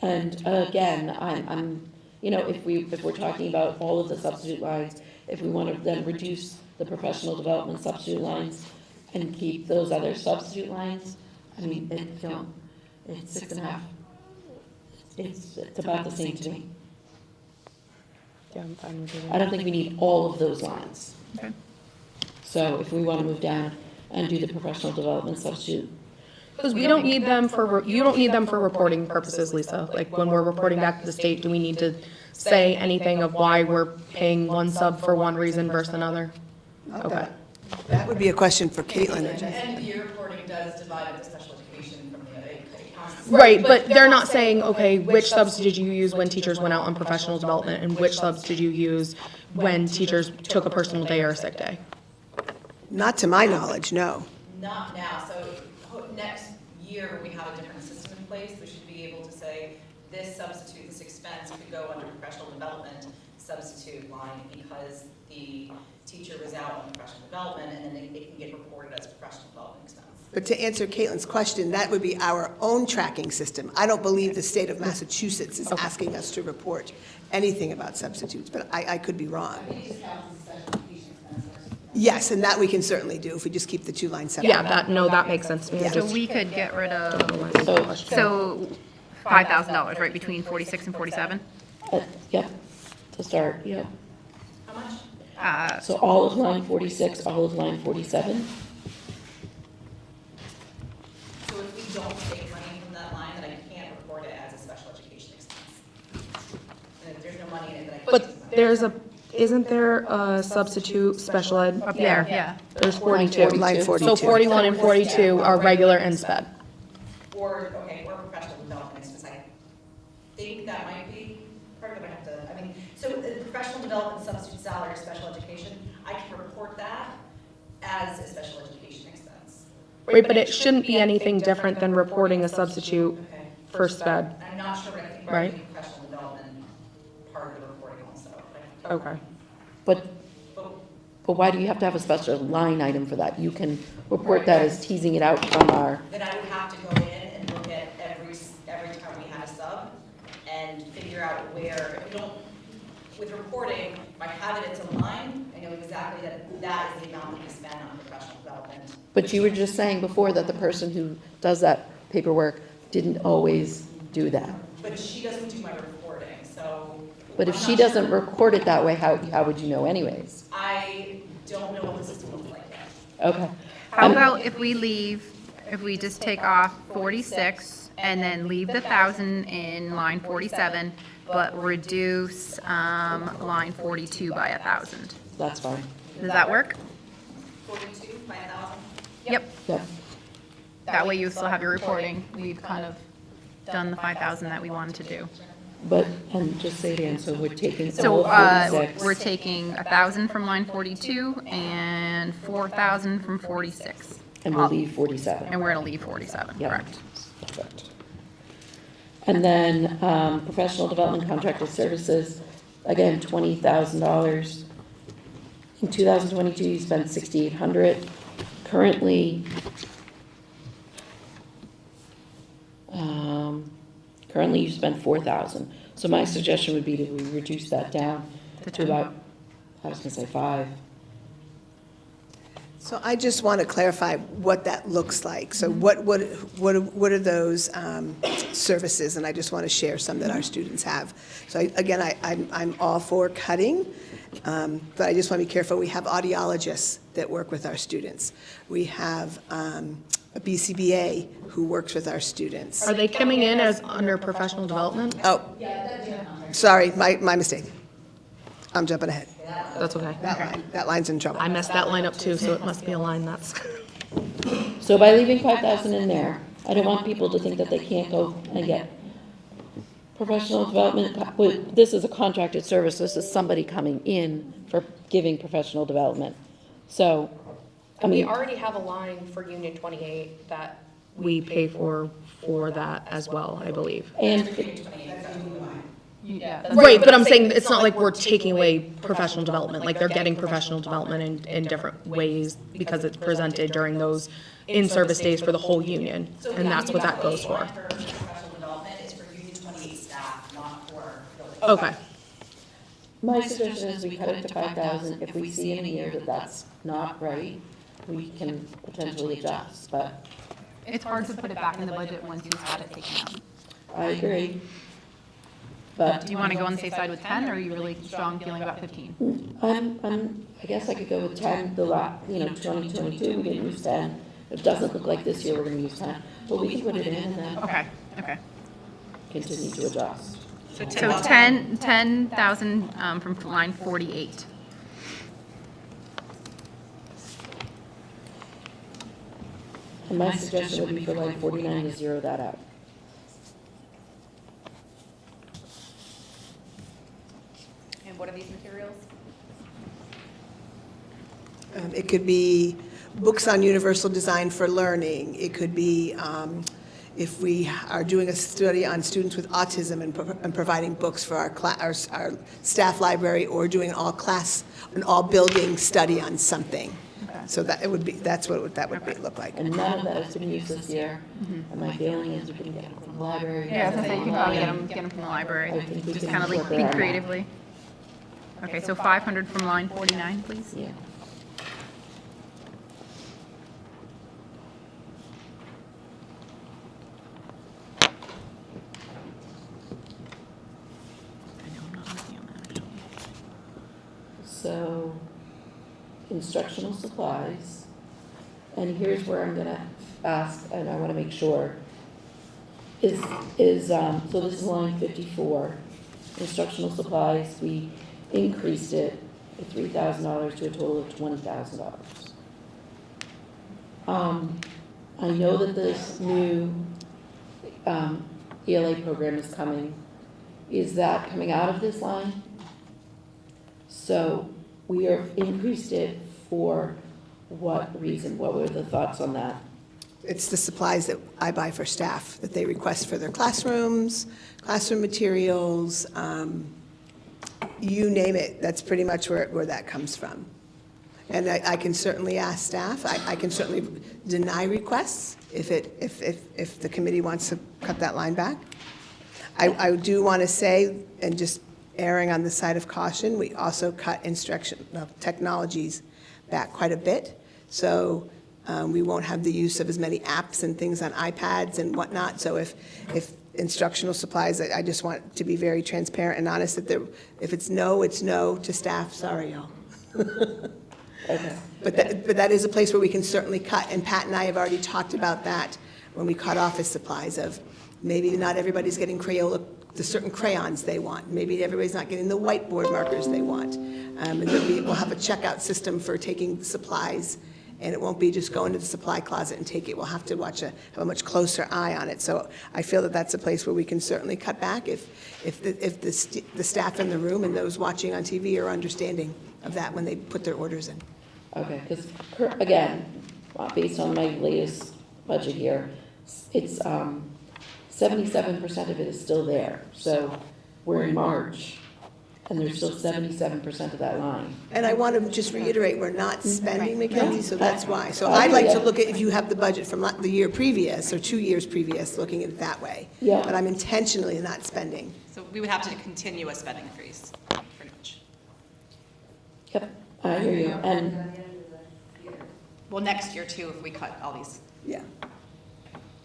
And again, I'm, you know, if we're talking about all of the substitute lines, if we want to then reduce the professional development substitute lines and keep those other substitute lines, I mean, it's 6.5. It's about the same to me. Yeah, I'm fine with it. I don't think we need all of those lines. Okay. So if we want to move down and do the professional development substitute, Because we don't need them for, you don't need them for reporting purposes, Lisa. Like, when we're reporting back to the state, do we need to say anything of why we're paying one sub for one reason versus another? Okay. That would be a question for Caitlin. End of year reporting does divide up the special education from the other, it counts. Right, but they're not saying, okay, which subs did you use when teachers went out on professional development, and which subs did you use when teachers took a personal day or a sick day? Not to my knowledge, no. Not now, so next year, when we have a different system in place, we should be able to say, this substitute, this expense could go under professional development substitute line because the teacher was out on professional development, and then it can get reported as professional development expense. But to answer Caitlin's question, that would be our own tracking system. I don't believe the state of Massachusetts is asking us to report anything about substitutes, but I could be wrong. Yes, and that we can certainly do if we just keep the two lines separate. Yeah, that makes sense to me. I Yeah. So just we could get rid of, don't know why. so $5,000, right, between 46 and 47? yep, to start, yep. How much? So all of line 46, all of line 47. So if we don't take money from that line, then I can't report it as a special education expense. And if there's no money in it, then I can't. But isn't there a substitute special ed? Up there, yeah. There's 42. Line 42. So 41 and 42 are regular and sped. Or professional development expense, I think that might be, probably gonna have to, I mean, so the professional development substitute salary, special education, I can report that as a special education expense. Right, but it shouldn't be anything different than reporting a substitute Okay. for sped. I'm not sure, but I think Right. we're doing professional development part of the reporting also. Okay. But why do you have to have a special line item for that? You can report that as teasing it out from our, Then I would have to go in and look at every time we had a sub and figure out where, if we don't, with reporting, if I have it, it's a line, I know exactly that is the amount that we spend on professional development. but you were just saying before that the person who does that paperwork didn't always do that. But she doesn't do my reporting, so But if she doesn't record it that way, how would you know anyways? I don't know what the system looks like yet. Okay. How about if we just take off 46 and then leave the 1,000 in line 47, but reduce line 42 by 1,000? That's fine. Does that work? 42 by 1,000? Yep. Yep. That way you still have your reporting. We've kind of done the 5,000 that we wanted to do. But, and just say it again, so we're taking So all 46. we're taking 1,000 from line 42 and 4,000 from 46. And we'll leave 47. And we're going to leave 47, Yep. correct? Perfect. And then professional development contracted services, again, $20,000. In 2022, you spent $6,800. Currently, you spent $4,000. So my suggestion would be that we reduce that down to about, I was gonna say 5. So I just want to clarify what that looks like. So what are those services? And I just want to share some that our students have. So I'm all for cutting, but I just want to be careful. We have audiologists that work with our students. We have a BCBA who works with our students. Are they coming in as under professional development? Oh, sorry, my mistake. I'm jumping ahead. That's okay. That line's in trouble. I messed that line up too, so it must be a line that's. So by leaving 5,000 in there, I don't want people to think that they can't go and get professional development. This is a contracted service. This is somebody coming in for giving professional development. So, I We mean, already have a line for Union 28 that we pay for that as well, I believe. and Right, but I'm saying it's not like we're taking away professional development, like they're getting professional development in different ways because it's presented during those in-service days for the whole union, and that's what that goes for. For professional development is for Union 28 staff, not for building. Okay, my suggestion is we cut it to 5,000. If we see in a year that that's not right, we can potentially adjust, but It's hard to put it back in the budget once you've had it taken out. I agree. But Do you want to go on the safe side with 10, or are you really strong feeling about 15? I guess I could go with 10, 2022, we didn't use 10. It doesn't look like this year we're gonna use 10, but we can put it in and then Okay, okay. continue to adjust. So 10,000 from line 48. And my suggestion would be for line 49 to zero that out. And what are these materials? It could be books on universal design for learning. It could be if we are doing a study on students with autism and providing books for our staff library, or doing an all building study on something. So that's what that would look like. And none of that has been used this year. And my feeling is we can get it from the library. Yeah, I was gonna say, you can probably get them from the library. I think we Just can kind of like work think around that. creatively. Okay, so 500 from line 49, please. Yeah. I know, I'm not looking at that, actually. So, instructional supplies, and here's where I'm gonna ask, and I wanna make sure, so this is line 54. Instructional supplies, we increased it to $3,000 to a total of $20,000. I know that this new ELA program is coming. Is that coming out of this line? So we have increased it for what reason? What were the thoughts on that? It's the supplies that I buy for staff, that they request for their classrooms, classroom materials, you name it. That's pretty much where that comes from. And I can certainly ask staff, I can certainly deny requests if the committee wants to cut that line back. I do want to say, and just erring on the side of caution, we also cut technologies back quite a bit. So we won't have the use of as many apps and things on iPads and whatnot. So if instructional supplies, I just want to be very transparent and honest that if it's no to staff, sorry, y'all. Okay. But that is a place where we can certainly cut, and Pat and I have already talked about that when we cut office supplies of maybe not everybody's getting the certain crayons they want. Maybe everybody's not getting the whiteboard markers they want. And then we'll have a checkout system for taking supplies, and it won't be just go into the supply closet and take it. We'll have to have a much closer eye on it. So I feel that that's a place where we can certainly cut back if the staff in the room and those watching on TV are understanding of that when they put their orders in. Okay, because, again, based on my latest budget here, it's 77% of it is still there. So we're in March, and there's still 77% of that line. And I want to just reiterate, we're not spending, Mackenzie, so that's why. So I'd like to look at, if you have the budget from the year previous, or 2 years previous, looking at it that way. Yeah. But I'm intentionally not spending. So we would have to continue a spending freeze, pretty much. Yep, I hear you. And, Well, next year too, if we cut all these. Yeah.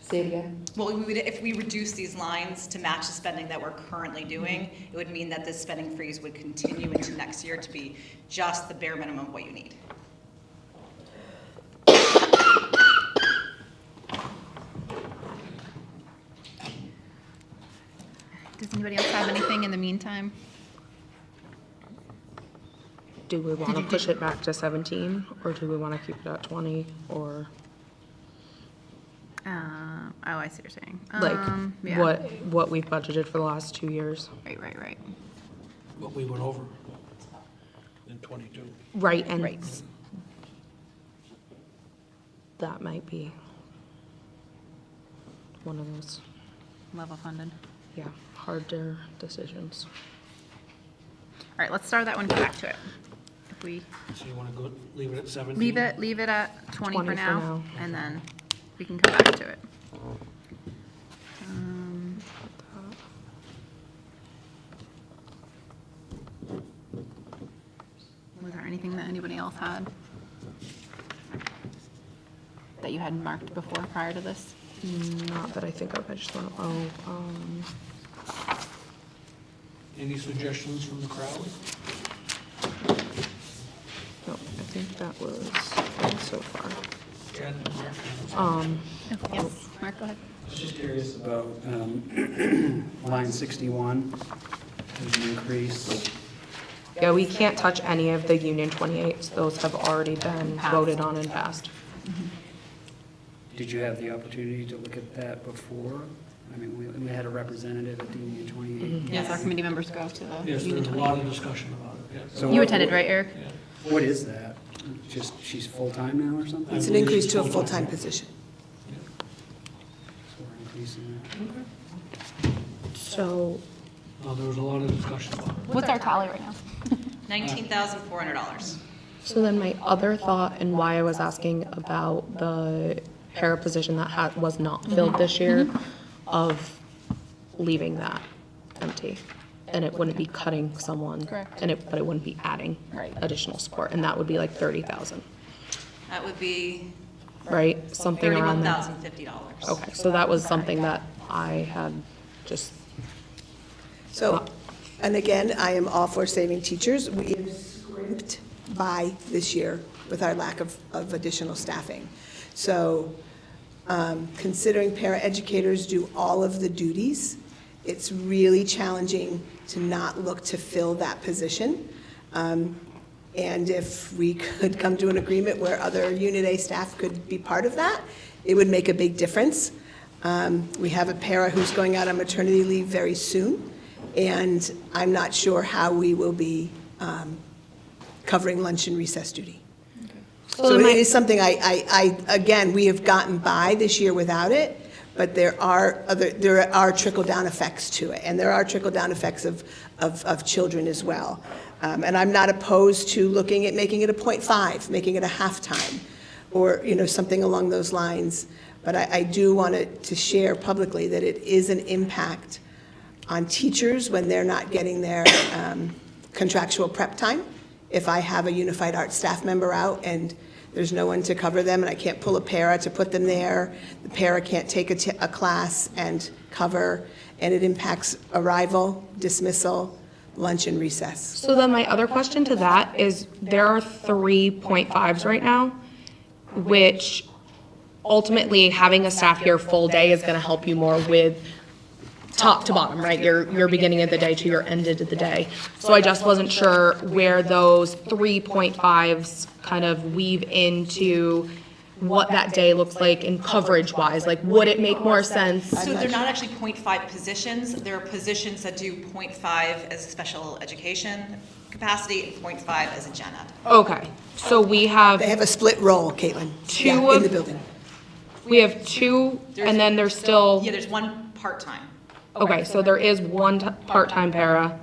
say it again? Well, if we reduce these lines to match the spending that we're currently doing, it would mean that this spending freeze would continue into next year to be just the bare minimum of what you need. Does anybody else have anything in the meantime? Do we want to push it back to 17, or do we want to keep it at 20, or Oh, I see what you're saying. like Yeah. what we've budgeted for the last 2 years? Right. What we went over in 22. Right, and Right. that might be one of those, Level funded. yeah, harder decisions. All right, let's start that one and go back to it. If we So you want to go, leave it at 17? leave it at 20 for 20 for now, now. and then we can come back to it. Was there anything that anybody else had that you had marked before prior to this? Not that I think of, I just want to, Any suggestions from the crowd? no, I think that was so far. Ken, Mark? Yes, Mark, go ahead. I was just curious about line 61, there's an increase. Yeah, we can't touch any of the Union 28s. Those have already been voted on and passed. Did you have the opportunity to look at that before? I mean, we had a representative at the Union 28. Yes, our committee members go to the Yes, Union there's a 28. lot of discussion about it, yes. So You what- attended, right, Eric? Yeah. What is that? Just, she's full-time now or something? It's an believe increase it's to a full-time. full-time position. So we're increasing that. So, There was a lot of discussion about it. What's our tally right now? $19,400. so then my other thought and why I was asking about the para position that was not filled this year, of leaving that empty. And it wouldn't be cutting someone. Correct. But it wouldn't be adding Right. additional support, and that would be like 30,000, That would be right? Something around there. $31,050. Okay, so that was something that I had just, So, and again, I am all for saving teachers. We have scrimped by this year with our lack of additional staffing. So considering paraeducators do all of the duties, it's really challenging to not look to fill that position. And if we could come to an agreement where other Unit A staff could be part of that, it would make a big difference. We have a para who's going out on maternity leave very soon, and I'm not sure how we will be covering lunch and recess duty. So it is something again, we have gotten by this year without it, but there are trickle-down effects to it, and there are trickle-down effects of children as well. And I'm not opposed to looking at making it a 0.5, making it a half-time, or, something along those lines. But I do want to share publicly that it is an impact on teachers when they're not getting their contractual prep time. If I have a unified art staff member out and There's no one to cover them, and I can't pull a para to put them there. The para can't take a class and cover, and it impacts arrival, dismissal, lunch, and recess. So then my other question to that is, there are 3.5s right now, which ultimately having a staff here full day is gonna help you more with top to bottom, right? Your beginning of the day to your end of the day. So I just wasn't sure where those 3.5s kind of weave into what that day looks like in coverage-wise. Like, would it make more sense? So they're not actually .5 positions, there are positions that do .5 as special education capacity and .5 as a gen ed. Okay, so we have, They have a split role, Caitlin. Two Yeah, of- in the building. we have two, and then there's still, Yeah, there's one part-time. okay, so there is one part-time para,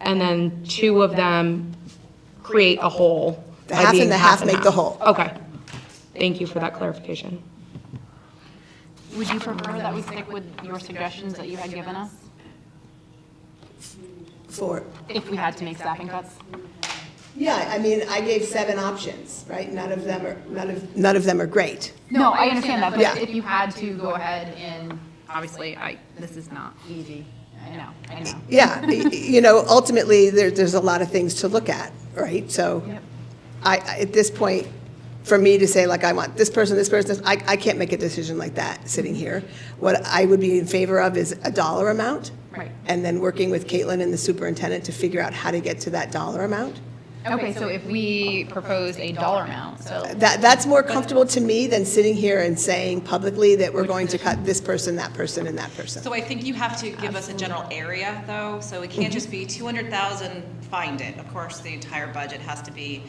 and then two of them create a whole. The by half being and the half make the whole. Okay, thank you for that clarification. Would you prefer that we stick with your suggestions that you had given us For, if we had to make staffing cuts? yeah, I mean, I gave 7 options, right? None of them are great. No, I understand that, Yeah. but if you had to go ahead and, obviously, this is not easy. I know. Yeah, ultimately, there's a lot of things to look at, right? So at this point, for me to say, like, I want this person, I can't make a decision like that sitting here. What I would be in favor of is a dollar amount. Right. And then working with Caitlin and the superintendent to figure out how to get to that dollar amount. Okay, so if we propose a dollar amount, so. That's more comfortable to me than sitting here and saying publicly that we're going to cut this person, that person, and that person. So I think you have to give us a general area, though, so it can't just be 200,000, find it. Of course, the entire budget has to be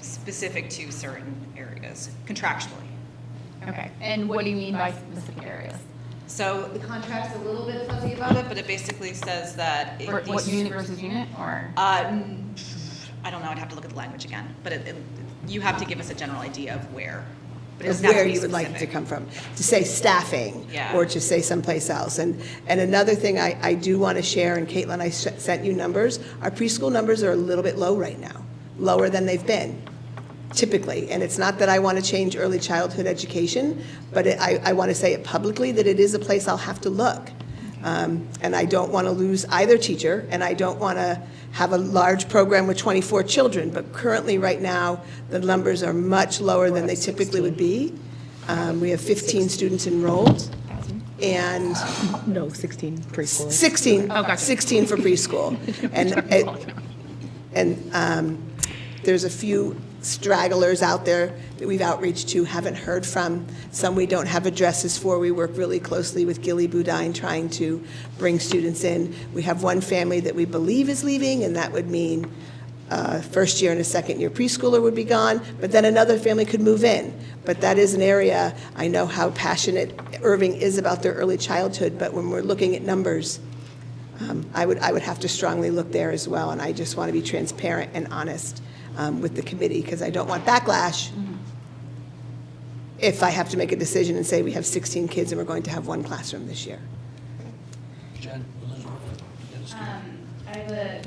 specific to certain areas, contractually. Okay, and what do you mean by specific areas? So the contract's a little bit fuzzy about it, but it basically says that. What unit versus unit, or? I don't know, I'd have to look at the language again, but you have to give us a general idea of where. But it Of doesn't have to where be you would like it to specific. come from, to say staffing, Yeah. or to say someplace else. And another thing I do want to share, and Caitlin, I sent you numbers, our preschool numbers are a little bit low right now, lower than they've been, typically. And it's not that I want to change early childhood education, but I want to say it publicly, that it is a place I'll have to look. And I don't want to lose either teacher, and I don't want to have a large program with 24 children, but currently, right now, the numbers are much lower than they typically would be. We have 15 students enrolled, and No, 16 preschoolers. 16, Oh, gotcha. 16 for preschool. And there's a few stragglers out there that we've outreached to, haven't heard from. Some we don't have addresses for. We work really closely with Gilly Budine trying to bring students in. We have one family that we believe is leaving, and that would mean first year and a second year preschooler would be gone, but then another family could move in. But that is an area, I know how passionate Erving is about their early childhood, but when we're looking at numbers, I would have to strongly look there as well, and I just want to be transparent and honest with the committee, because I don't want backlash if I have to make a decision and say we have 16 kids and we're going to have one classroom this year. Jen, Elizabeth, I have a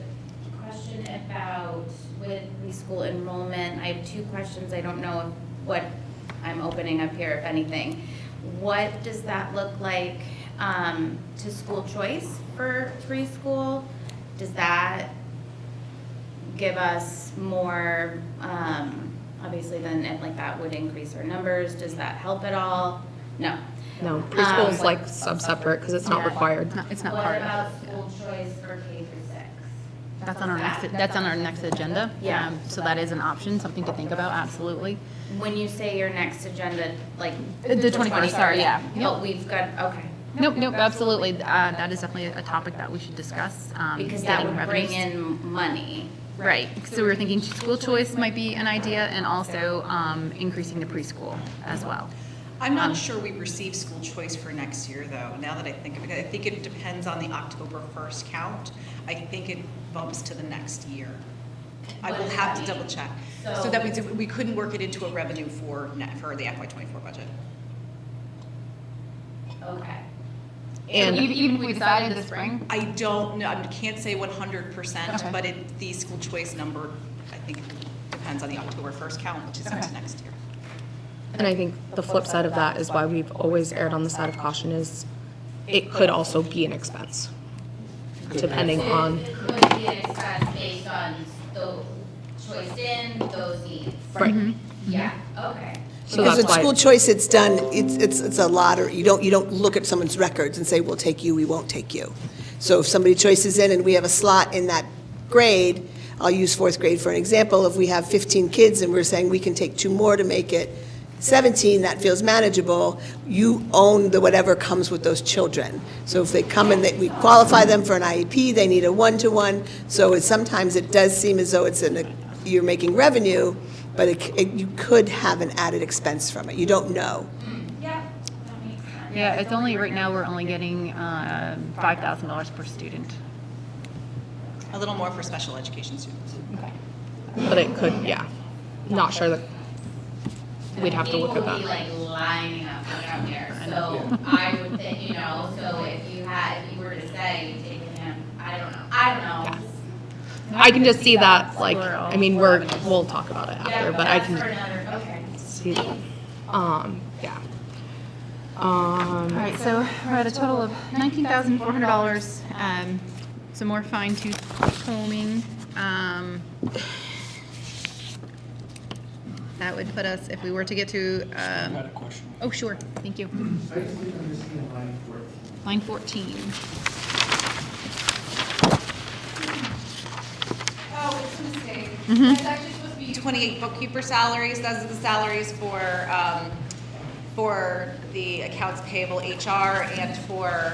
question about with preschool enrollment. I have 2 questions. I don't know what I'm opening up here, if anything. What does that look like to school choice for preschool? Does that give us more, obviously then like that would increase our numbers? Does that help at all? No. No, preschool's like sub-separate because it's not Yeah. required. It's not What part of it. about school choice for K through 6? That's on our next agenda. Yeah. So that is an option, something to think about, absolutely. When you say your next agenda, like. The 21st, sorry, yeah. Oh, we've got, okay. Nope, absolutely. That is definitely a topic that we should discuss. Because that getting would bring revenues. in money. Right, so we were thinking school choice might be an idea, and also increasing the preschool as well. I'm not sure we receive school choice for next year, though, now that I think of it. I think it depends on the October 1st count. I think it bumps to the next year. I will have to double check. So that means we couldn't work it into a revenue for the FY24 budget. Okay. And Even if we decided this spring? I don't know, I can't say 100%, Okay. but the school choice number, I think it depends depends on the October 1st count, which is into next year. And I think the flip side of that is why we've always erred on the side of caution is it could also be an expense, depending on. It would be an expense based on the choice in, those needs. Right. Yeah, okay. So Because that's with school why, choice, it's done, it's a lottery. You don't look at someone's records and say, we'll take you, we won't take you. So if somebody choices in and we have a slot in that grade, I'll use fourth grade for an example, if we have 15 kids and we're saying we can take 2 more to make it 17, that feels manageable, you own the whatever comes with those children. So if they come and we qualify them for an IEP, they need a 1-to-1, so sometimes it does seem as though you're making revenue, but you could have an added expense from it. You don't know. Yeah, that makes sense. Yeah, it's only, right now, we're only getting $5,000 per student. A little more for special education students. but it could, yeah. Not sure that, we'd have to look at People would be that. like lining up out there, so I would think, so if you were to say, taking him, I don't know. I can just see that, like, We're all- I mean, we'll talk about it Yeah, after, but I that's for can another, okay. see that. Yeah. All right, so we're at a total of $19,400. Some more fine-tooth combing. That would put us, if we were to get to, I had a question. oh, sure, thank you. I just think I'm just seeing line 14. Line 14. Oh, it's a mistake. It's actually supposed to be 28 bookkeeper salaries. Those are the salaries for the accounts payable HR and for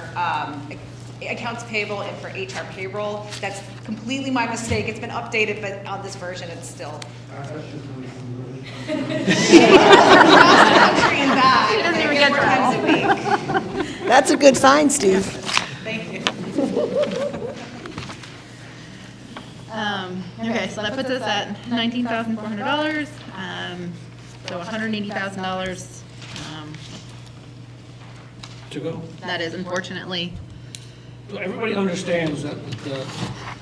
accounts payable and for HR payroll. That's completely my mistake. It's been updated, but on this version, it's still. Across the country and back. He doesn't even get 4 times a week. That's a good find, Steve. Thank you. Okay, so that puts us at $19,400, so $180,000. To go? That is unfortunately, Everybody understands that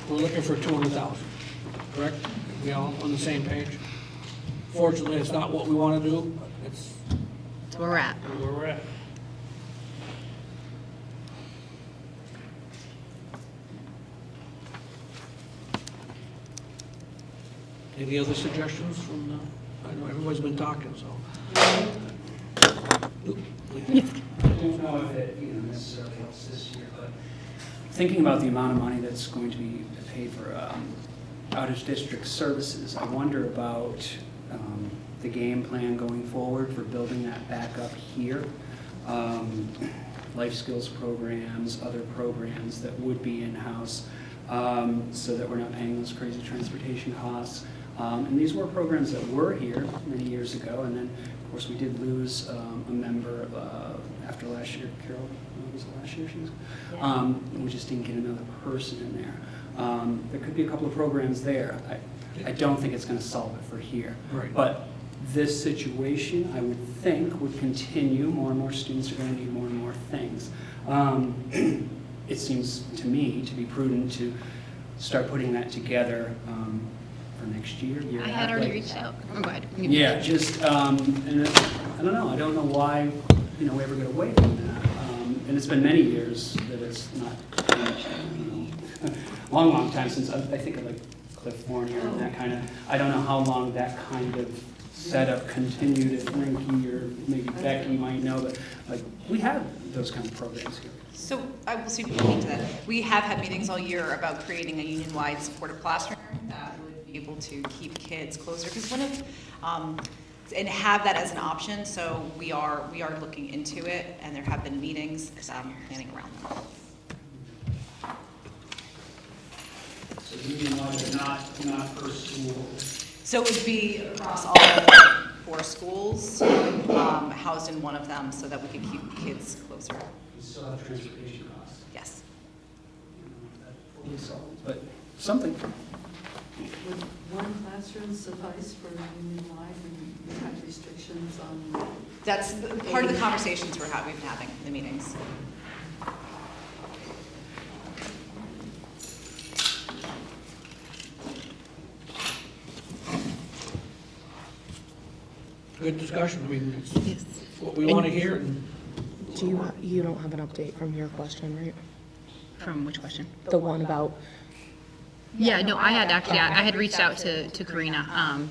we're looking for 200,000, correct? We all on the same page? Fortunately, it's not what we want to do, but it's that's where we're at. where we're at. Any other suggestions from I know everybody's been talking, so. I don't know if it, necessarily helps this year, but thinking about the amount of money that's going to be paid for out-of-district services, I wonder about the game plan going forward for building that back up here. Life skills programs, other programs that would be in-house, so that we're not paying those crazy transportation costs. And these were programs that were here many years ago, and then, of course, we did lose a member after last year. Carol, was it last year she was? We just didn't get another person in there. There could be a couple of programs there. I don't think it's going to solve it for here. Right. But this situation, I would think, would continue. More and more students are going to need more and more things. It seems to me to be prudent to start putting that together for next year. I had already reached out. Oh, go ahead. Yeah, just, and I don't know why, we ever get away from that. And it's been many years that it's not changed. Long time since, I think of like Cliff Warner and that kind of, I don't know how long that kind of setup continued. If Frankie or maybe Becky might know, but like, we have those kind of programs here. So I will speak to that. We have had meetings all year about creating a union-wide supportive classroom that would be able to keep kids closer. Because one of, and have that as an option. So we are looking into it, and there have been meetings planning around that. So union-wide, not per school. So it would be across all 4 schools, housed in one of them, so that we could keep kids closer. We still have transportation costs. Yes. That fully solved, but something. Would one classroom suffice for union-wide and you have restrictions on? That's part of the conversations we've been having in the meetings. good discussion. I mean, it's what we want to hear. And You don't have an update from your question, right? From which question? The one about, Yeah, no, I had reached out to Karina,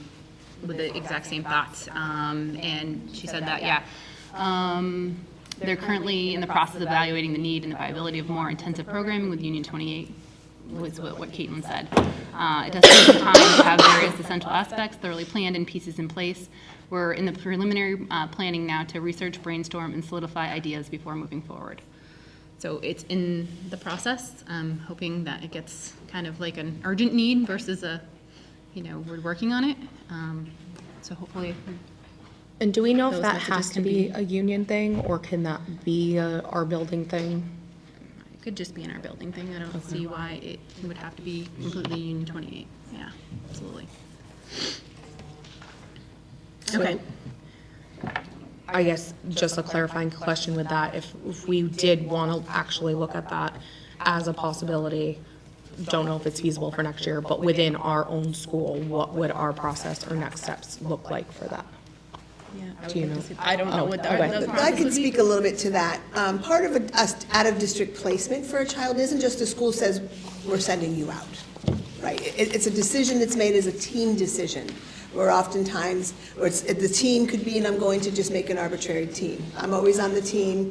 with the exact same thoughts, and she said that, they're currently in the process of evaluating the need and the viability of more intensive programming with Union 28, was what Caitlin said. It does take some time to have various essential aspects thoroughly planned and pieces in place. We're in the preliminary planning now to research, brainstorm, and solidify ideas before moving forward. So it's in the process. I'm hoping that it gets kind of like an urgent need versus we're working on it. So hopefully, and do we know if Those that messages has to can be be- a union thing, or can that be our building thing? it could just be in our building thing. I don't see why it would have to be completely Union 28. Yeah, absolutely. Okay. I guess just a clarifying question with that, if we did want to actually look at that as a possibility, don't know if it's feasible for next year, but within our own school, what would our process or next steps look like for that? Do you know? I don't know what the okay. the I process can would be. speak a little bit to that. Part of a out-of-district placement for a child isn't just the school says, we're sending you out, right? It's a decision that's made as a team decision, where oftentimes, or the team could be, and I'm going to just make an arbitrary team. I'm always on the team.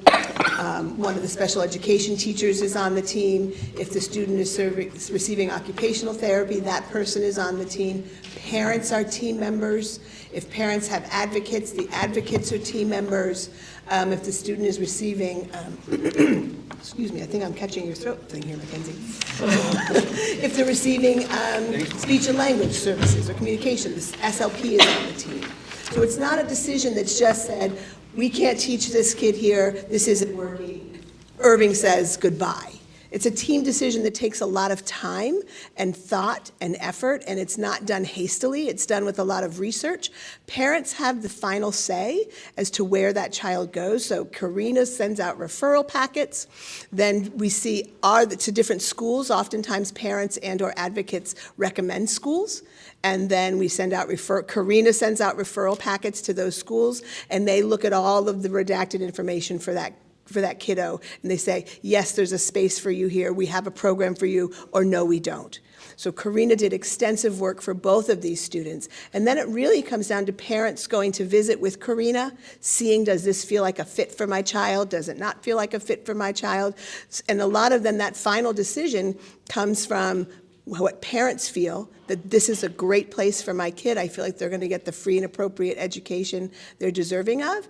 One of the special education teachers is on the team. If the student is receiving occupational therapy, that person is on the team. Parents are team members. If parents have advocates, the advocates are team members. If the student is receiving, excuse me, I think I'm catching your throat thing here, Mackenzie. If they're receiving speech and language services or communication, the SLP is on the team. So it's not a decision that's just said, we can't teach this kid here, this isn't working. Erving says goodbye. It's a team decision that takes a lot of time and thought and effort, and it's not done hastily. It's done with a lot of research. Parents have the final say as to where that child goes. So Karina sends out referral packets. Then we see to different schools. Oftentimes parents and or advocates recommend schools. And then we send out Karina sends out referral packets to those schools, and they look at all of the redacted information for that kiddo, and they say, yes, there's a space for you here, we have a program for you, or no, we don't. So Karina did extensive work for both of these students. And then it really comes down to parents going to visit with Karina, seeing, does this feel like a fit for my child? Does it not feel like a fit for my child? And a lot of them, that final decision comes from what parents feel, that this is a great place for my kid. I feel like they're going to get the free and appropriate education they're deserving of.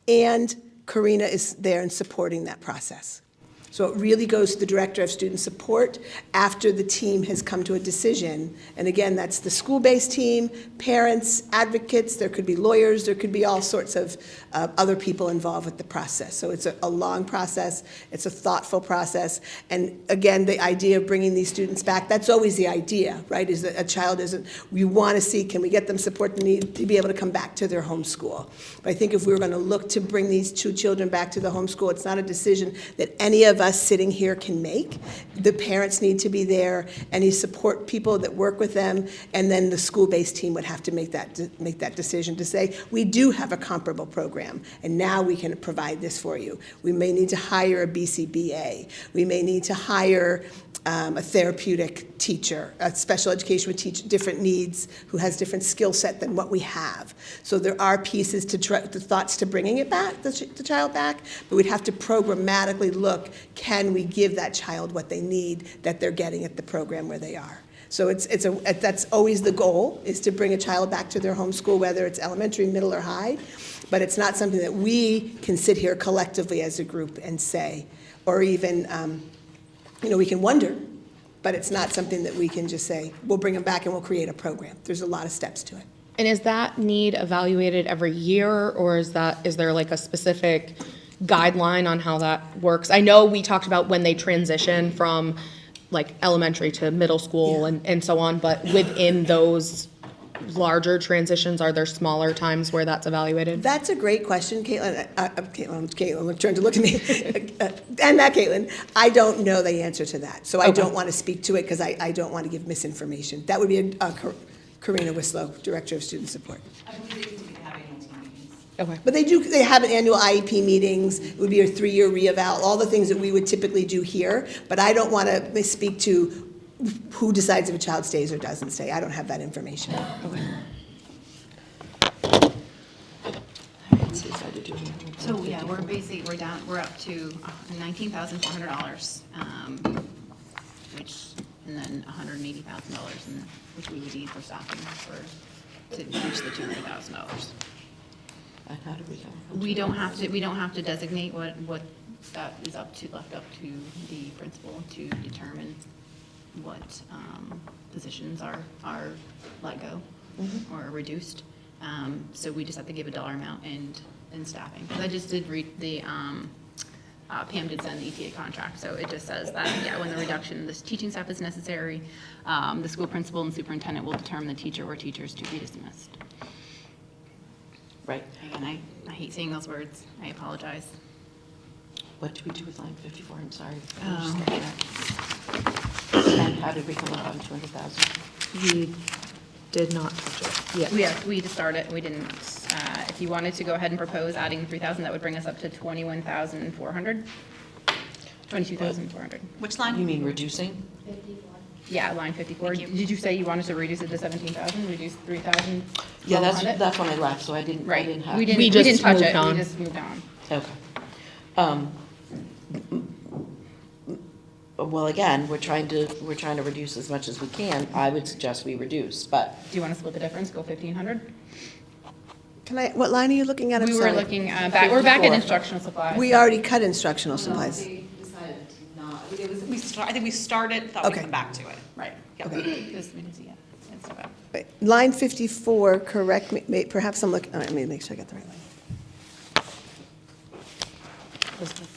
And Karina is there and supporting that process. So it really goes to the Director of Student Support after the team has come to a decision. And again, that's the school-based team, parents, advocates, there could be lawyers, there could be all sorts of other people involved with the process. So it's a long process, it's a thoughtful process. And again, the idea of bringing these students back, that's always the idea, right? Is that a child isn't, we want to see, can we get them support they need to be able to come back to their home school? But I think if we were going to look to bring these two children back to the home school, it's not a decision that any of us sitting here can make. The parents need to be there, any support people that work with them, and then the school-based team would have to make that decision to say, we do have a comparable program, and now we can provide this for you. We may need to hire a BCBA. We may need to hire a therapeutic teacher, a special education with different needs, who has different skill set than what we have. So there are pieces the thoughts to bringing it back, the child back, but we'd have to programmatically look, can we give that child what they need that they're getting at the program where they are? So that's always the goal, is to bring a child back to their home school, whether it's elementary, middle, or high, but it's not something that we can sit here collectively as a group and say, or even, we can wonder, but it's not something that we can just say, we'll bring them back and we'll create a program. There's a lot of steps to it. And is that need evaluated every year, or is there like a specific guideline on how that works? I know we talked about when they transition from like elementary to middle school and so on, but within those larger transitions, are there smaller times where that's evaluated? That's a great question, Caitlin. Caitlin turned to look at me. And that, Caitlin, I don't know the answer to that. So I don't want to speak to it because I don't want to give misinformation. That would be Karina Wislow, Director of Student Support. I believe they continue having team meetings. Okay. But they have an annual IEP meetings, it would be a 3-year re-eval, all the things that we would typically do here, but I don't want to speak to who decides if a child stays or doesn't stay. I don't have that information. So, yeah, we're up to $19,400, and then $180,000, which we would need for staffing to reach the $200,000. And how did we go? We don't have to designate what that is left up to the principal to determine what positions are let go or reduced. So we just have to give a dollar amount and staffing. I just did read the, Pam did send the ETA contract, so it just says that, yeah, when the reduction in this teaching staff is necessary, the school principal and superintendent will determine the teacher or teachers to be dismissed. Right. Again, I hate saying those words. I apologize. What did we do with line 54? I'm sorry. And how did we come up on 200,000? We did not touch it. Yeah, we just started, we didn't, if you wanted to go ahead and propose adding 3,000, that would bring us up to 21,400. 22,400. Which line? You mean reducing? Yeah, line 54. Did you say you wanted to reduce it to 17,000, reduce 3,000? Yeah, that's when I left, so I didn't have. We We didn't just touch moved it, on. we just moved on. Okay. Well, again, we're trying to reduce as much as we can. I would suggest we reduce, but Do you want to split the difference, go 1,500? What line are you looking at? I'm We were sorry. looking, we're back at 54. instructional supplies. We already cut instructional supplies. They decided to not, I think we started, thought we'd Okay. come back to it. Right. Yep. Because we didn't see it. It's okay. Wait, line 54, correct me, perhaps I'm looking, let me make sure I got the right line.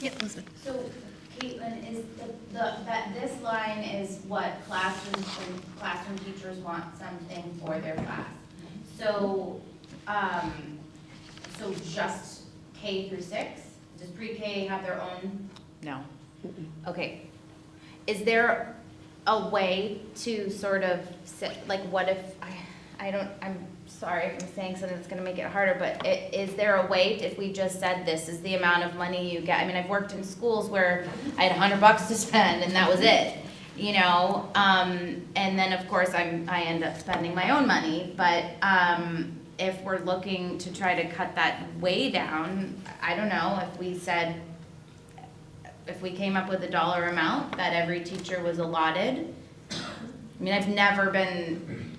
Yeah, Elizabeth. So, Caitlin, is that this line is what classroom teachers want something for their class. So, so just K through 6? Does pre-K have their own? No. Okay. Is there a way to sort of like, what if, I'm sorry if I'm saying something that's gonna make it harder, but is there a way, if we just said this is the amount of money you get? I mean, I've worked in schools where I had $100 to spend and that was it, you know? And then, of course, I end up spending my own money, but if we're looking to try to cut that way down, I don't know, if we said, if we came up with a dollar amount that every teacher was allotted. I mean, I've never been,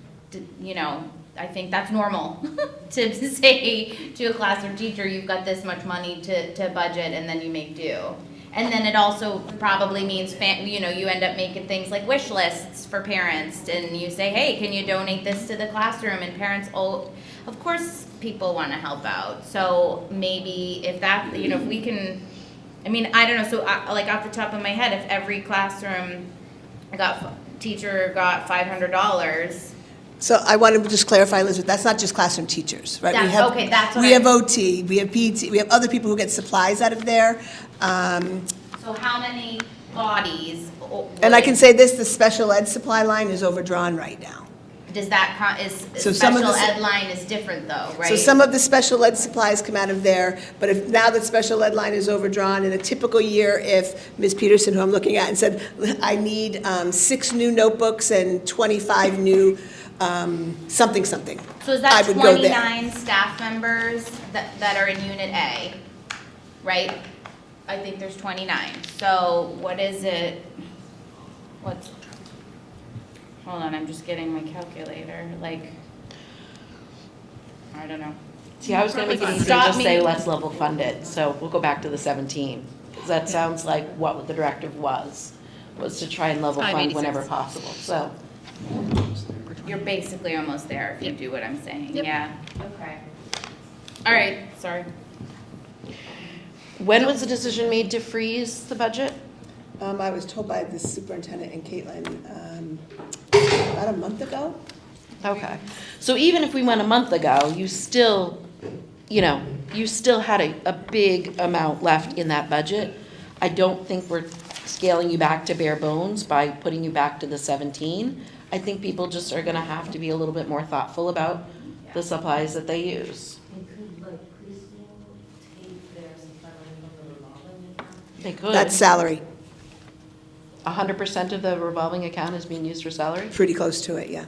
you know, I think that's normal to say to a classroom teacher, you've got this much money to budget and then you make do. And then it also probably means, you know, you end up making things like wish lists for parents and you say, hey, can you donate this to the classroom? And parents, of course people want to help out. So maybe if that, you know, if we can, I mean, I don't know, so like off the top of my head, if every classroom teacher got $500. So I want to just clarify, Elizabeth, that's not just classroom teachers, right? That's what We have OT, we have PT, we have other people who get supplies out of there. So how many bodies? And I can say this, the special ed supply line is overdrawn right now. Does that, So some of special the- ed line is different though, right? So some of the special ed supplies come out of there, but if, now that special ed line is overdrawn, in a typical year, if Ms. Peterson, who I'm looking at, and said, I need 6 new notebooks and 25 new something. So is I that would go there. 29 staff members that are in Unit A, right? I think there's 29. So what is it? Hold on, I'm just getting my calculator, like, I don't know. See, I was gonna make it easy and Stop just me. say, let's level fund it, so we'll go back to the 17. Because that sounds like what the directive was to try and level fund 586. whenever possible, so. You're basically almost there if you do what I'm saying, Yep. yeah, okay. All right, sorry. When was the decision made to freeze the budget? I was told by the superintendent and Caitlin about a month ago. Okay, so even if we went a month ago, you still, you still had a big amount left in that budget. I don't think we're scaling you back to bare bones by putting you back to the 17. I think people just are gonna have to be a little bit more thoughtful about the supplies that they use. And could like preschool They could. That's salary, 100% of the revolving account is being used for salary? pretty close to it, yeah.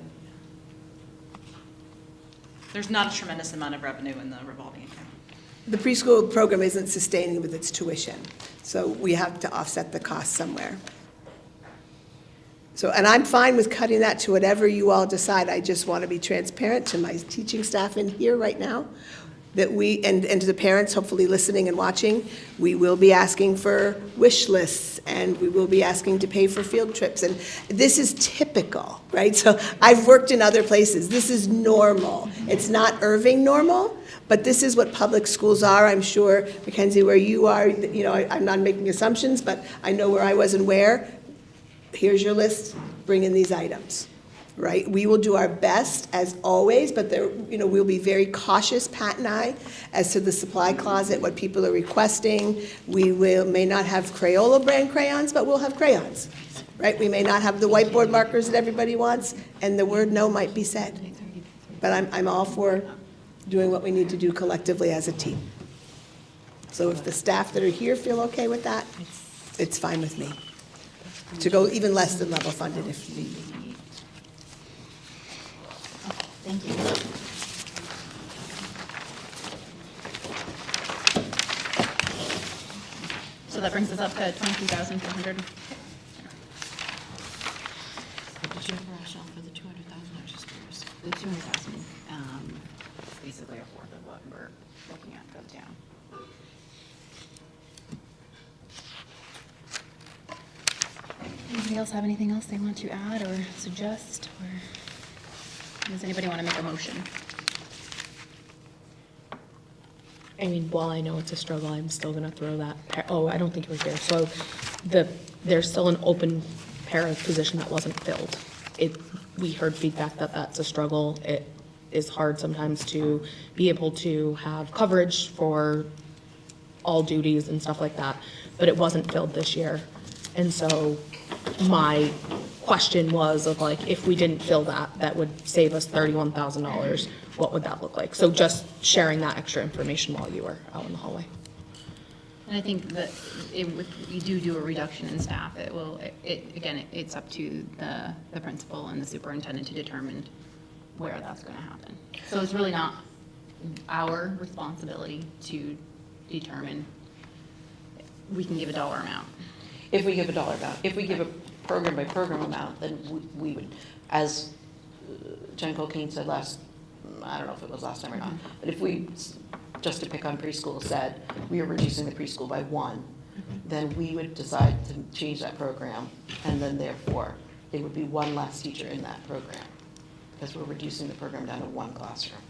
There's not a tremendous amount of revenue in the revolving account. The preschool program isn't sustaining with its tuition, so we have to offset the cost somewhere. So, and I'm fine with cutting that to whatever you all decide. I just want to be transparent to my teaching staff in here right now, that we, and to the parents hopefully listening and watching, we will be asking for wish lists, and we will be asking to pay for field trips, and this is typical, right? So I've worked in other places. This is normal. It's not Erving normal, but this is what public schools are. I'm sure, Mackenzie, where you are, you know, I'm not making assumptions, but I know where I was and where. Here's your list, bring in these items, right? We will do our best, as always, but there, you know, we'll be very cautious, Pat and I, as to the supply closet, what people are requesting. We may not have Crayola brand crayons, but we'll have crayons, right? We may not have the whiteboard markers that everybody wants, and the word no might be said. But I'm all for doing what we need to do collectively as a team. So if the staff that are here feel okay with that, it's fine with me. To go even less than level funded if needed. Thank you. So that brings us up to 22,400. Did you ever rationale for the 200,000? I'm just curious. The 200,000, basically a fourth of what we're looking at goes down. Anybody else have anything else they want to add or suggest, or does anybody want to make a motion? I mean, while I know it's a struggle, I'm still gonna throw that, I don't think you were here, so there's still an open para position that wasn't filled. We heard feedback that that's a struggle. It is hard sometimes to be able to have coverage for all duties and stuff like that, but it wasn't filled this year. And so my question was of like, if we didn't fill that, that would save us $31,000. What would that look like? So just sharing that extra information while you were out in the hallway. And I think that if you do a reduction in staff, it's up to the principal and the superintendent to determine where that's going to happen. So it's really not our responsibility to determine. We can give a dollar amount. If we give a dollar amount, if we give a program by program amount, then we would, as Jen Colkeen said I don't know if it was last time or not, but if we, just to pick on preschool, said we are reducing the preschool by 1, then we would decide to change that program, and then therefore, there would be 1 less teacher in that program, because we're reducing the program down to 1 classroom.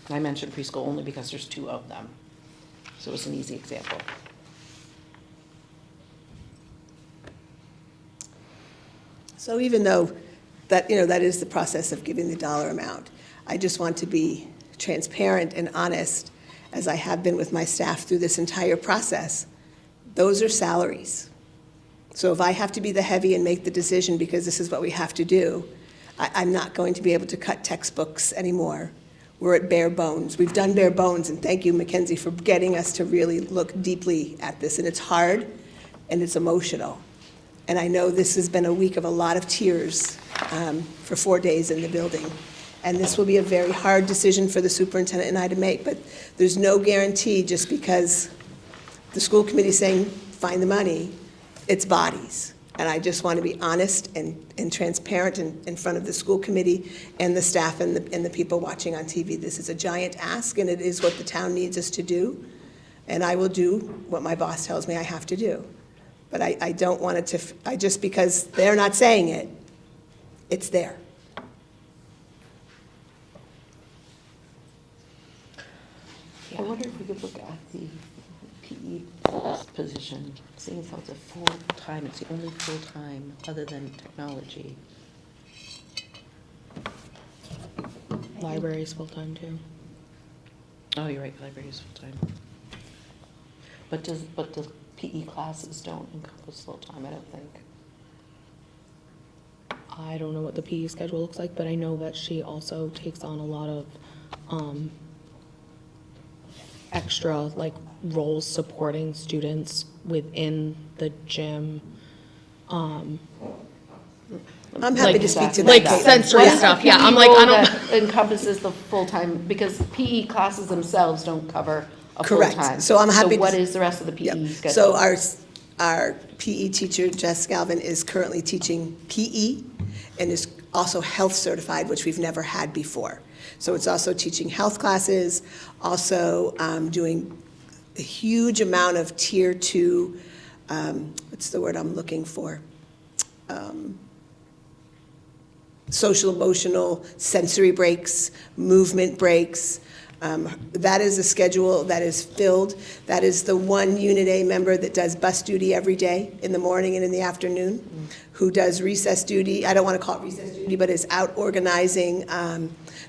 I mentioned preschool only because there's 2 of them. So it's an easy example. So even though that, you know, that is the process of giving the dollar amount, I just want to be transparent and honest, as I have been with my staff through this entire process. Those are salaries. So if I have to be the heavy and make the decision because this is what we have to do, I'm not going to be able to cut textbooks anymore. We're at bare bones. We've done bare bones, and thank you, Mackenzie, for getting us to really look deeply at this. And it's hard, and it's emotional. And I know this has been a week of a lot of tears for 4 days in the building. And this will be a very hard decision for the superintendent and I to make, but there's no guarantee just because the school committee is saying, find the money, it's bodies. And I just want to be honest and transparent in front of the school committee and the staff and the people watching on TV. This is a giant ask, and it is what the town needs us to do. And I will do what my boss tells me I have to do. But I don't want it to, just because they're not saying it, it's there. I wonder if we could look at the PE position, seeing as how it's a full-time, it's the only full-time other than technology. Library is full-time too. Oh, you're right, library is full-time. But the PE classes don't encompass full-time, I don't think. I don't know what the PE schedule looks like, but I know that she also takes on a lot of extra like roles supporting students within the gym. I'm happy Like- to speak to that. like Kate. sensory What is stuff, the yeah, PE I'm like, role I don't. that encompasses the full-time, because PE classes themselves don't cover a Correct. full-time. So I'm happy So what to- is the rest of the PE Yep. schedule? So our PE teacher, Jess Galvin, is currently teaching PE and is also health certified, which we've never had before. So it's also teaching health classes, also doing a huge amount of tier 2, what's the word I'm looking for? Social emotional sensory breaks, movement breaks. That is a schedule that is filled. That is the one Unit A member that does bus duty every day in the morning and in the afternoon, who does recess duty. I don't want to call it recess duty, but is out organizing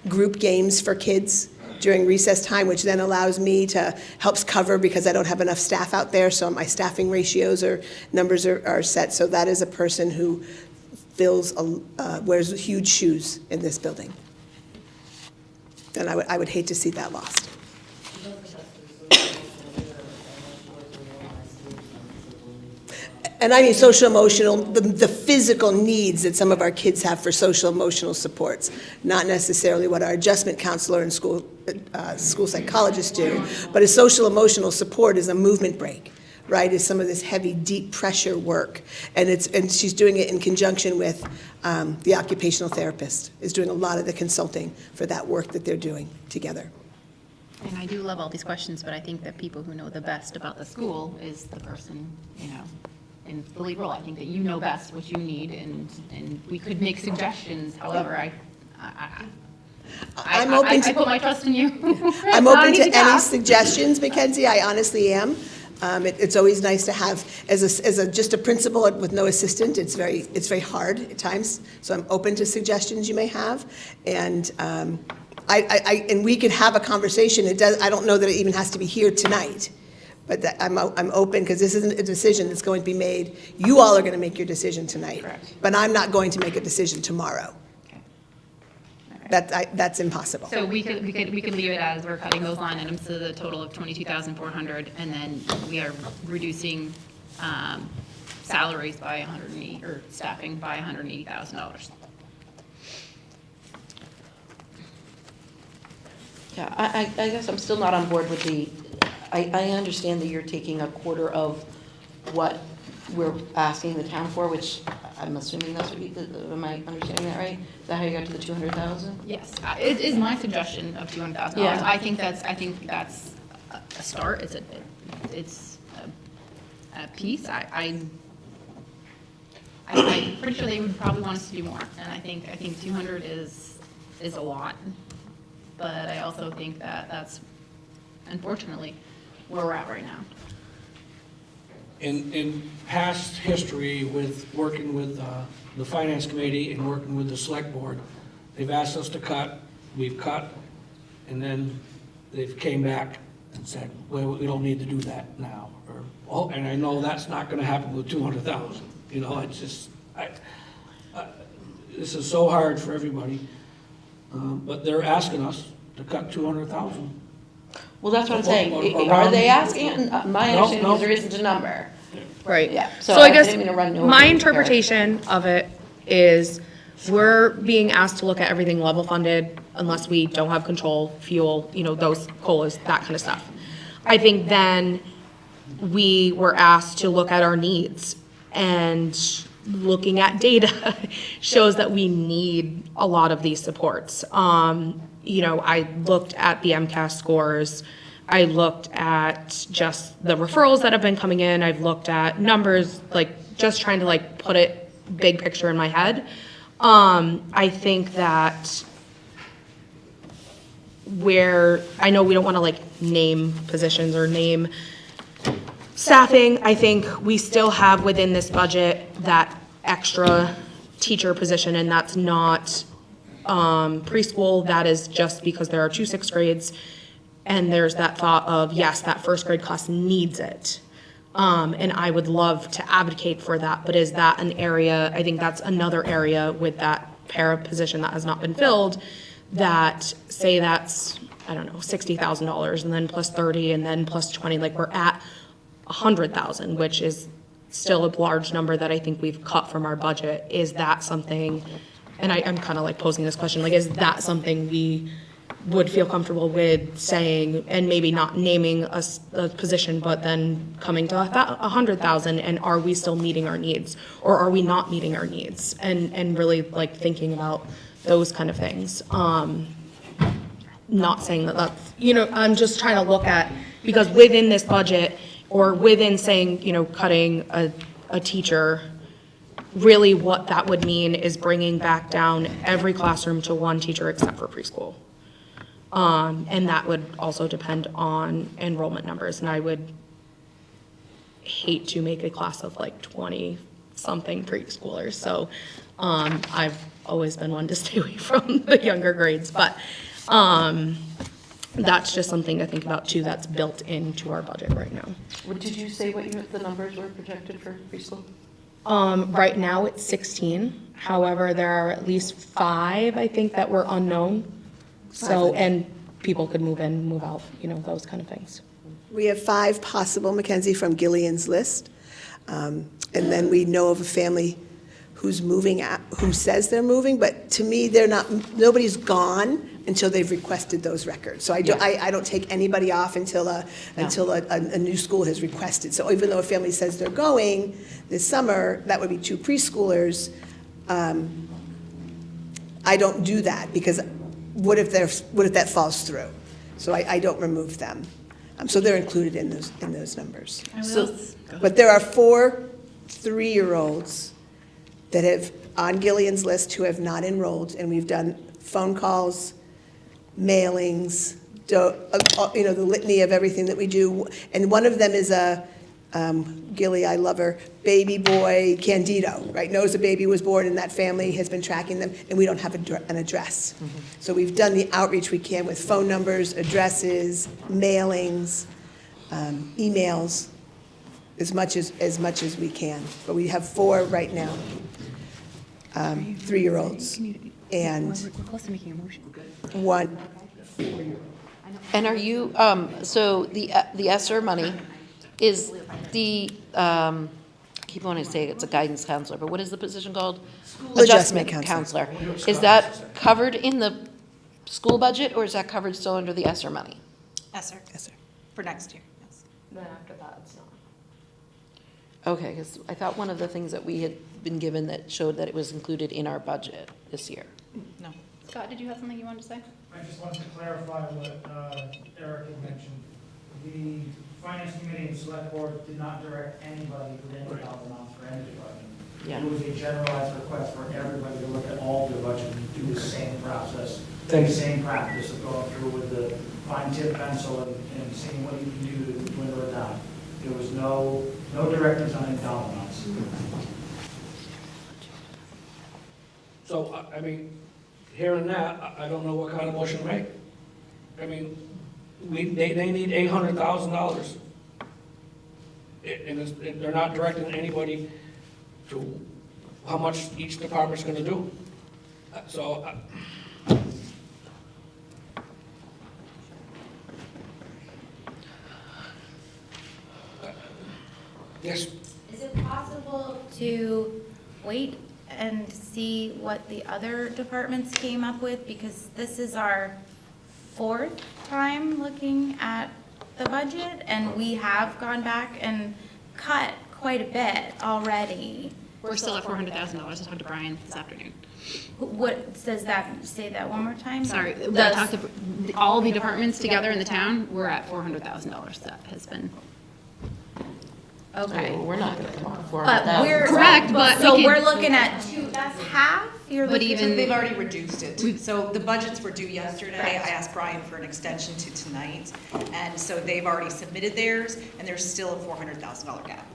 group games for kids during recess time, which then allows me to, helps cover because I don't have enough staff out there, so my staffing ratios or numbers are set. So that is a person who wears huge shoes in this building. And I would hate to see that lost. And I mean social emotional, the physical needs that some of our kids have for social emotional supports, not necessarily what our adjustment counselor and school psychologists do, but a social emotional support is a movement break, right? Is some of this heavy, deep pressure work, and she's doing it in conjunction with the occupational therapist, is doing a lot of the consulting for that work that they're doing together. And I do love all these questions, but I think that people who know the best about the school is the person, in the lead role. I think that you know best what you need, and we could make suggestions. However, I'm open to. I put my trust in you. I'm That's all I open need to any ask. suggestions, Mackenzie, I honestly am. It's always nice to have, just a principal with no assistant, it's very hard at times, so I'm open to suggestions you may have. And and we could have a conversation, I don't know that it even has to be here tonight, but I'm open, because this isn't a decision that's going to be made. You all are going to make your decision tonight. Correct. But I'm not going to make a decision tomorrow. Okay. All right. That's impossible. So we could leave it as we're cutting those line items to the total of 22,400, and then we are reducing salaries by 180, or staffing by $180,000. Yeah, I guess I'm still not on board with I understand that you're taking a quarter of what we're asking the town for, which I'm assuming that's what am I understanding that right? Is that how you got to the 200,000? Yes, it is my suggestion of $200,000. Yeah. I think that's a start. It's a piece. I'm pretty sure they would probably want us to do more, and I think 200 is a lot. But I also think that that's unfortunately where we're at right now. In past history with working with the finance committee and working with the select board, they've asked us to cut, we've cut, and then they've came back and said, well, we don't need to do that now. And I know that's not gonna happen with 200,000. It's just, this is so hard for everybody. But they're asking us to cut 200,000. Well, that's what I'm saying. Around- Are they asking? My No, understanding no. is there isn't a number. Right. Yeah. So I guess didn't mean to run you over, my Eric. interpretation of it is we're being asked to look at everything level funded unless we don't have control, fuel, those COLAs, that kind of stuff. I think then we were asked to look at our needs, and looking at data shows that we need a lot of these supports. I looked at the MCAS scores. I looked at just the referrals that have been coming in. I've looked at numbers, just trying to put it big picture in my head. I think that I know we don't want to name positions or name staffing, I think we still have within this budget that extra teacher position, and that's not preschool. That is just because there are 2 6th grades, and there's that thought of, yes, that 1st grade class needs it. And I would love to advocate for that, but is that an area, I think that's another area with that para position that has not been filled, that say that's, I don't know, $60,000 and then plus 30 and then plus 20, like we're at 100,000, which is still a large number that I think we've cut from our budget. Is that something, and I'm kind of like posing this question, like, is that something we would feel comfortable with saying, and maybe not naming a position, but then coming to 100,000, and are we still meeting our needs? Or are we not meeting our needs? And really like thinking about those kind of things. Not saying that that's, I'm just trying to look at, because within this budget, or within saying, cutting a teacher, really what that would mean is bringing back down every classroom to one teacher except for preschool. And that would also depend on enrollment numbers, and I would hate to make a class of like 20-something preschoolers, so, I've always been one to stay away from the younger grades, but, that's just something to think about too, that's built into our budget right now. What did you say the numbers were projected for preschool? Right now it's 16, however, there are at least 5, I think, that were unknown. So, and people could move in, move out, those kind of things. We have 5 possible, Mackenzie, from Gillian's list. And then we know of a family who's moving out, who says they're moving, but to me, they're not, nobody's gone until they've requested those records. So I don't take anybody off until a new school has requested. So even though a family says they're going this summer, that would be 2 preschoolers. I don't do that, because what if that falls through? So I don't remove them. So they're included in those numbers. But there are 4 3-year-olds that have, on Gillian's list, who have not enrolled, and we've done phone calls, mailings, the litany of everything that we do. And one of them is Gilly, I love her, baby boy Candido, right? Knows a baby was born in that family, has been tracking them, and we don't have an address. Mm-hmm. So we've done the outreach we can with phone numbers, addresses, mailings, emails, as much as we can. But we have 4 right now, 3-year-olds, and 1. And are you, so the ESSER money is the, I keep wanting to say it's a guidance counselor, but what is the position called? School adjustment counselor. Is that covered in the school budget, or is that covered still under the ESSER money? ESSER. For next year, yes. Then after that, it's not. Okay, because I thought one of the things that we had been given that showed that it was included in our budget this year. No. Scott, did you have something you wanted to say? I just wanted to clarify what Eric had mentioned. The Finance Committee and Select Board did not direct anybody with any dollar amounts for any department. Yeah. It was a generalized request for everybody to look at all their budget and do the same process, Thank the you. same practice of going through with the fine tip pencil and seeing what you can do to dwindle it down. There was no directives on any dollar amounts. So, I mean, hearing that, I don't know what kind of motion to make. I mean, they need $800,000. And they're not directing anybody to how much each department's gonna do. So, yes, Is it possible to wait and see what the other departments came up with? Because this is our 4th time looking at the budget, and we have gone back and cut quite a bit already. We're still at $400,000. I talked to Brian this afternoon. What does that, say that one more time? Sorry, I talked to all the departments together in the town, we're at $400,000. That has been. Okay. So we're not going to come on But 400,000. we're. Correct, but So we could- we're looking at 2, that's half? You're But looking- even- They've already reduced it. So the budgets were due yesterday. I asked Brian for an extension to tonight. And so they've already submitted theirs, and there's still a $400,000 gap.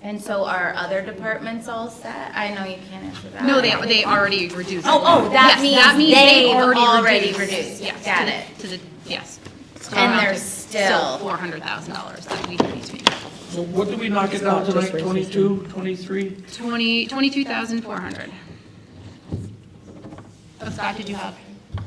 And so are other departments all set? I know you can't answer that. No, they already reduced. That Yes, means that means they've already already reduced. reduced. Yes, Got to- it. To the, yes. And Amount there's is still- $400,000 that we need to make. so what did we knock it down to, like 22, 23? 22,400. Oh, Scott, did you have?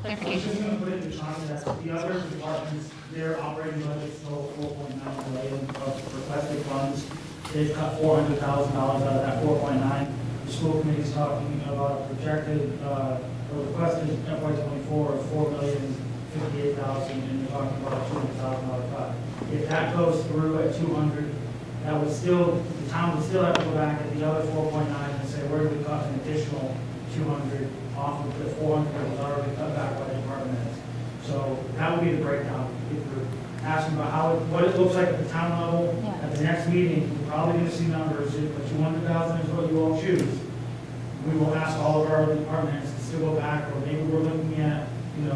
I'm clarification. just gonna put it in the context, the other departments, their operating budget's still 4.9 million of requested funds. They've cut $400,000 out of that 4.9. The school committee's talking about a projected, or requested FY '24 of $4,058,000, and they're talking about a $200,000 cut. If that goes through at 200, that would still, the town would still have to go back at the other 4.9 and say, where do we cut an additional 200 off of the 400 that was already cut back by department heads? So that would be the breakdown. If you're asking about how, what it looks like at the town level, Yeah. at the next meeting, we're probably gonna see numbers, if 200,000 is what you all choose. We will ask all of our other departments to still go back, or maybe we're looking at,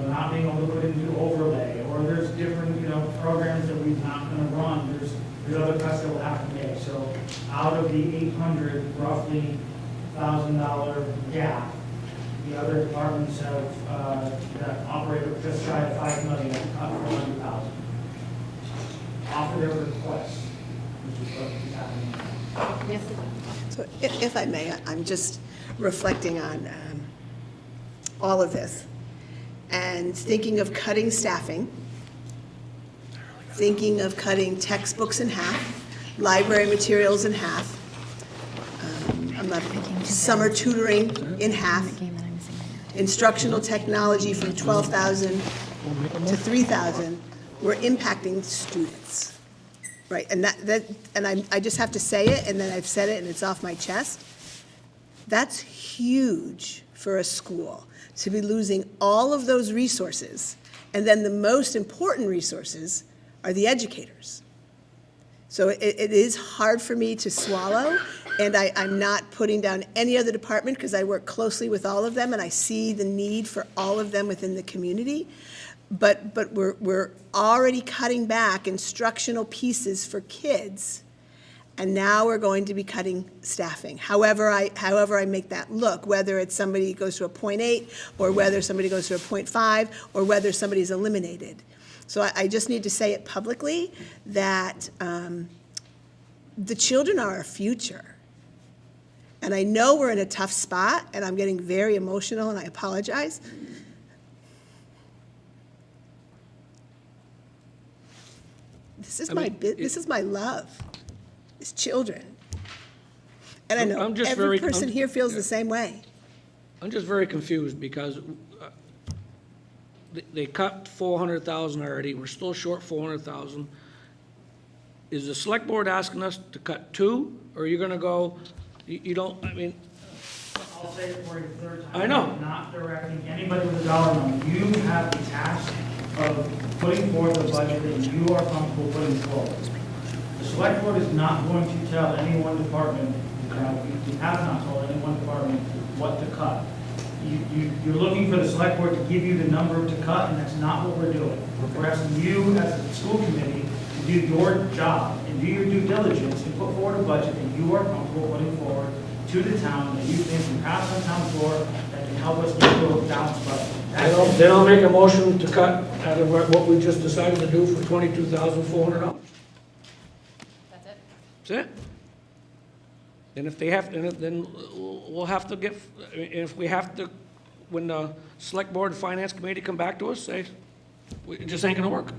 not being able to put into overlay, or there's different, programs that we're not gonna run, there's other cuts that we'll have to make. So out of the 800 roughly $1,000 gap, the other departments have, that operate just shy of 5 million, cut 400,000. Off of their request, which is what is happening. Yes. So if I may, I'm just reflecting on all of this and thinking of cutting staffing, thinking of cutting textbooks in half, library materials in half, summer tutoring in half, instructional technology from 12,000 to 3,000, we're impacting students, right? And I just have to say it, and then I've said it, and it's off my chest. That's huge for a school, to be losing all of those resources, and then the most important resources are the educators. So it is hard for me to swallow, and I'm not putting down any other department, because I work closely with all of them, and I see the need for all of them within the community. But we're already cutting back instructional pieces for kids, and now we're going to be cutting staffing. However I make that look, whether it's somebody goes to a 0.8, or whether somebody goes to a 0.5, or whether somebody's eliminated. So I just need to say it publicly that the children are our future. And I know we're in a tough spot, and I'm getting very emotional, and I apologize. This is my love, is children. And I know every person here feels the same way. I'm just very confused because they cut 400,000 already, we're still short 400,000. Is the select board asking us to cut 2, or are you gonna go, you don't, I mean, I'll say it for you the third time. I know. I'm not directing anybody with a dollar number. You have the task of putting forth a budget that you are comfortable putting forward. The select board is not going to tell any one department, you have not told any one department what to cut. You're looking for the select board to give you the number to cut, and that's not what we're doing. We're asking you as a school committee to do your job and do your due diligence and put forward a budget that you are comfortable putting forward to the town, that you think can pass on town floor, that can help us get to a balanced budget. then I'll make a motion to cut out of what we just decided to do for $22,400. That's it? That's it. And if they have, then we'll have to get, if we have to, when the select board and finance committee come back to us, say, it just ain't gonna work.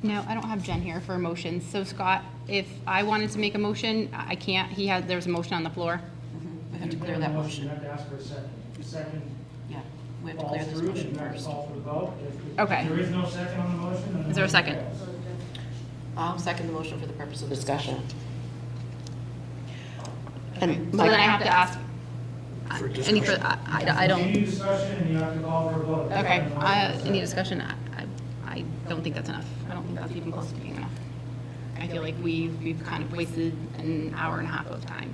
No, I don't have Jen here for motions. So Scott, if I wanted to make a motion, I can't. There's a motion on the floor. We have to clear that motion. You have to ask for a second. The second Yeah, we have to falls clear this through, motion then you have to first. call for the vote. If Okay. there is no second on the motion, then the Is there a motion second? fails. I'll second the motion for the purpose of discussion. And So then I have to ask. For Any further, I don't. Continue discussion, and you have to call for a vote. Okay, any discussion? I don't think that's enough. I don't think that's even close to being enough. I feel like we've kind of wasted an hour and a half of time.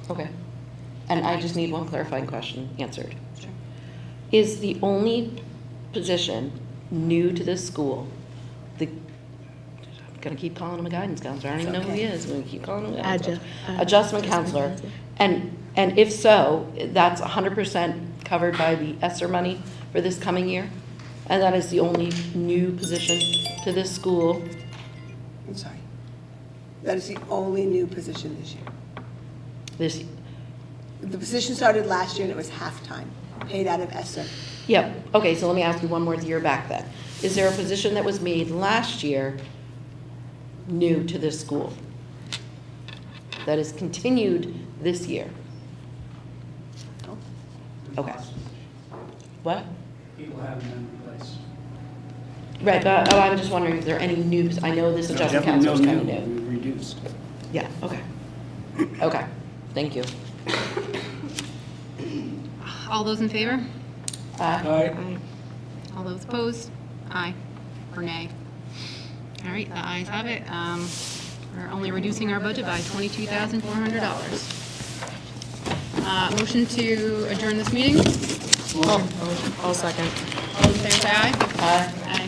Okay. And I just need one clarifying question answered. Sure. Is the only position new to this school, I'm gonna keep calling him a guidance counselor, I don't even know who he is, I'm gonna keep calling him a guidance counselor. Adjustment counselor, and if so, that's 100% covered by the ESSER money for this coming year? And that is the only new position to this school? I'm sorry. That is the only new position this year. this, The position started last year and it was half-time, paid out of ESSER. yep, okay, so let me ask you one more year back then. Is there a position that was made last year new to this school? That is continued this year? Okay. What? People haven't been replaced. Right, but, oh, I'm just wondering if there are any new, I know this adjustment counselor is kind of new. We reduced. Yeah, okay. Okay, thank you. All those in favor? Aye. All those opposed? Aye or nay? All right, the ayes have it. We're only reducing our budget by $22,400. Motion to adjourn this meeting? I'll second. All those in favor say aye. Aye. Aye.